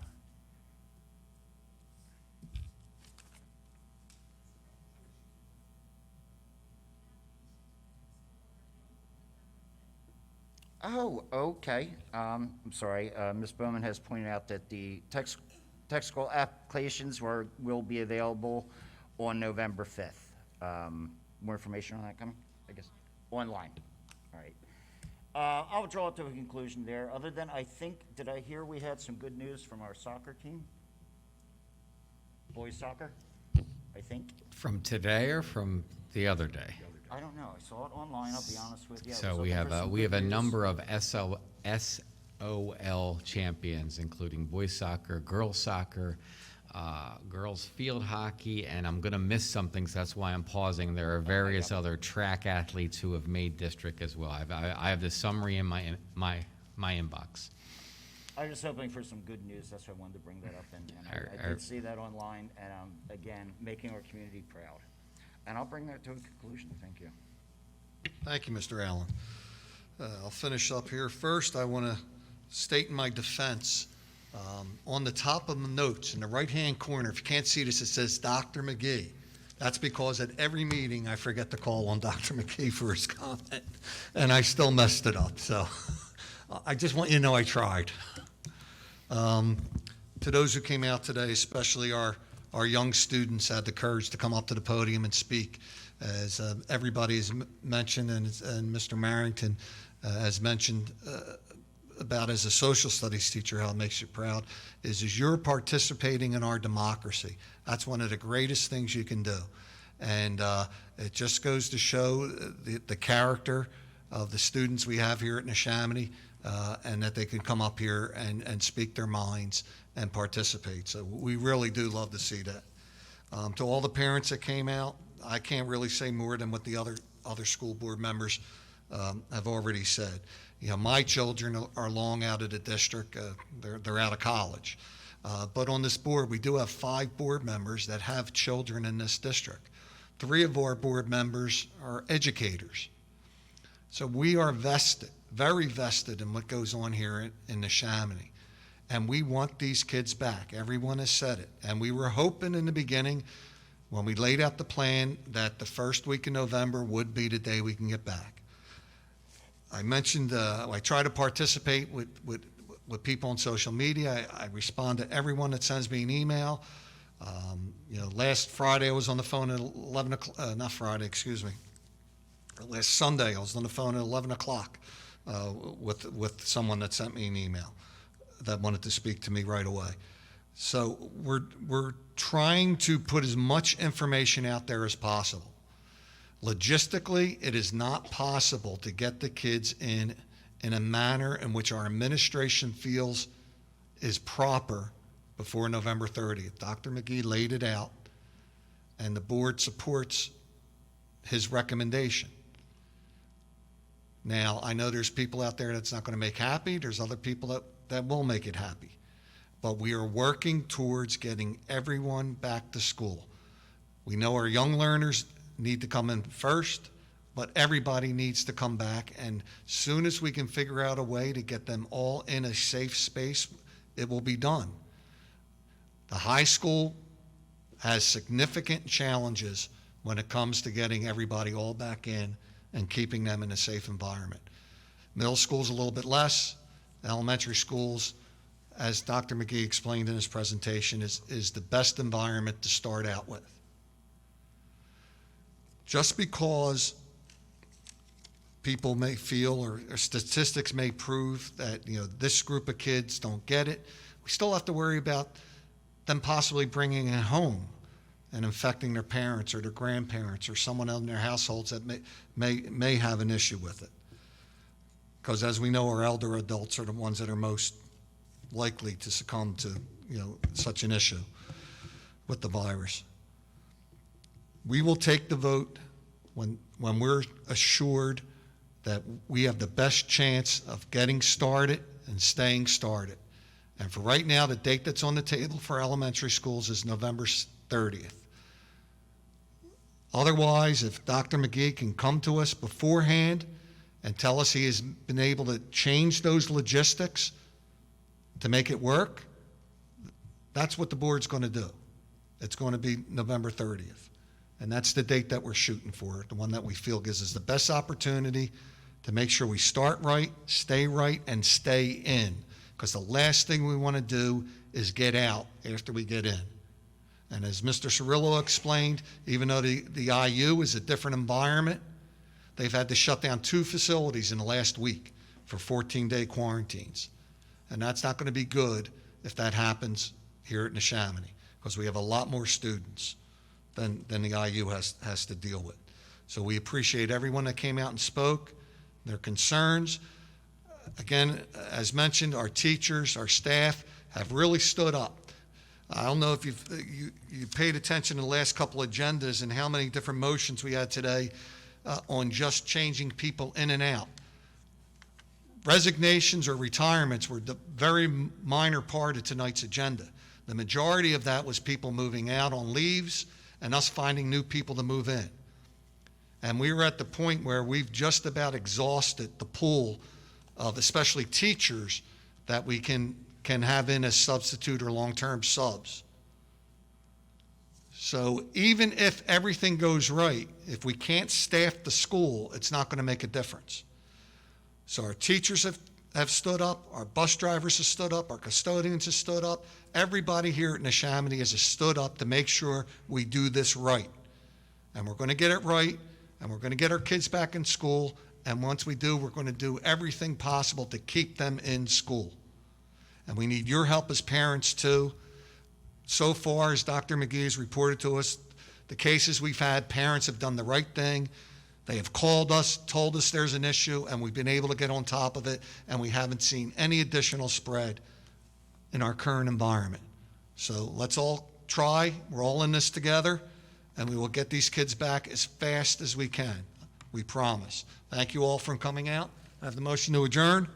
Oh, okay. I'm sorry. Ms. Bowman has pointed out that the technical applications will be available on November 5th. More information on that coming, I guess, online. All right. I'll draw it to a conclusion there, other than did I hear we had some good news from our soccer team? Boys soccer, I think. From today or from the other day? I don't know. I saw it online, I'll be honest with you. I was So we looking have for some we have good a news. number of SOL champions, including boys soccer, girls soccer, girls field hockey, and I'm going to miss something, so that's why I'm pausing. There are various other track athletes who have made district as well. I have the summary in my inbox. I was hoping for some good news, that's why I wanted to bring that up, and I did see that online, and again, making our community proud. And I'll bring that to a conclusion, thank you. Thank you, Mr. Allen. I'll finish up here. First, I want to state in my defense, on the top of the notes in the right-hand corner, if you can't see this, it says Dr. McGee. That's because at every meeting, I forget to call on Dr. McGee for his comment, and I still messed it up. So I just want you to know I tried. To those who came out today, especially our young students, had the courage to come up to the podium and speak. As everybody has mentioned, and Mr. Marrington has mentioned about as a social studies teacher, how it makes you proud, is you're participating in our democracy. That's one of the greatest things you can do. And it just goes to show the character of the students we have here at Neshaminy, and that they can come up here and speak their minds and participate. So we really do love to see that. To all the parents that came out, I can't really say more than what the other school board members have already said. You know, my children are long out of the district. They're out of college. But on this board, we do have 5 board members that have children in this district. 3 of our board members are educators. So we are vested, very vested in what goes on here in Neshaminy. And we want these kids back. Everyone has said it. And we were hoping in the beginning, when we laid out the plan, that the first week in November would be the day we can get back. I mentioned I try to participate with people on social media. I respond to everyone that sends me an email. Last Friday I was on the phone at 11 o'clock, not Friday, excuse me. Last Sunday I was on the phone at 11 o'clock with someone that sent me an email that wanted to speak to me right away. So we're trying to put as much information out there as possible. Logistically, it is not possible to get the kids in a manner in which our administration feels is proper before November 30th. Dr. McGee laid it out, and the board supports his recommendation. Now, I know there's people out there that's not going to make happy. There's other people that will make it happy. But we are working towards getting everyone back to school. We know our young learners need to come in first, but everybody needs to come back. And soon as we can figure out a way to get them all in a safe space, it will be done. The high school has significant challenges when it comes to getting everybody all back in and keeping them in a safe environment. Middle school's a little bit less. Elementary schools, as Dr. McGee explained in his presentation, is the best environment to start out with. Just because people may feel or statistics may prove that this group of kids don't get it, we still have to worry about them possibly bringing it home and infecting their parents or their grandparents or someone else in their households that may have an issue with it. Because as we know, our elder adults are the ones that are most likely to succumb to such an issue with the virus. We will take the vote when we're assured that we have the best chance of getting started and staying started. And for right now, the date that's on the table for elementary schools is November 30th. Otherwise, if Dr. McGee can come to us beforehand and tell us he has been able to change those logistics to make it work, that's what the board's going to do. It's going to be November 30th. And that's the date that we're shooting for, the one that we feel gives us the best opportunity to make sure we start right, and stay in. Because the last thing we want to do is get out after we get in. And as Mr. Cirillo explained, even though the IU is a different environment, they've had to shut down 2 facilities in the last week for 14-day quarantines. And that's not going to be good if that happens here at Neshaminy, because we have a lot more students than the IU has to deal with. So we appreciate everyone that came out and spoke, their concerns. Again, as mentioned, our teachers, our staff have really stood up. I don't know if you paid attention to the last couple agendas and how many different motions we had today on just changing people in and out. Resignations or retirements were the very minor part of tonight's agenda. The majority of that was people moving out on leaves and us finding new people to move in. And we were at the point where we've just about exhausted the pool of especially teachers that we can have in as substitute or long-term subs. So even if everything goes right, if we can't staff the school, it's not going to make a difference. So our teachers have stood up, our bus drivers have stood up, our custodians have stood up. Everybody here at Neshaminy has stood up to make sure we do this right. And we're going to get it right, and we're going to get our kids back in school, and once we do, we're going to do everything possible to keep them in school. And we need your help as parents too. So far, as Dr. McGee has reported to us, the cases we've had, parents have done the right thing. They have called us, told us there's an issue, and we've been able to get on top of it, and we haven't seen any additional spread in our current environment. So let's all try. We're all in this together, and we will get these kids back as fast as we can. We promise. Thank you all for coming out. I have the motion to adjourn.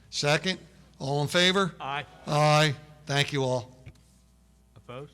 Second. All in favor? Aye. Aye. Thank you all. Opposed?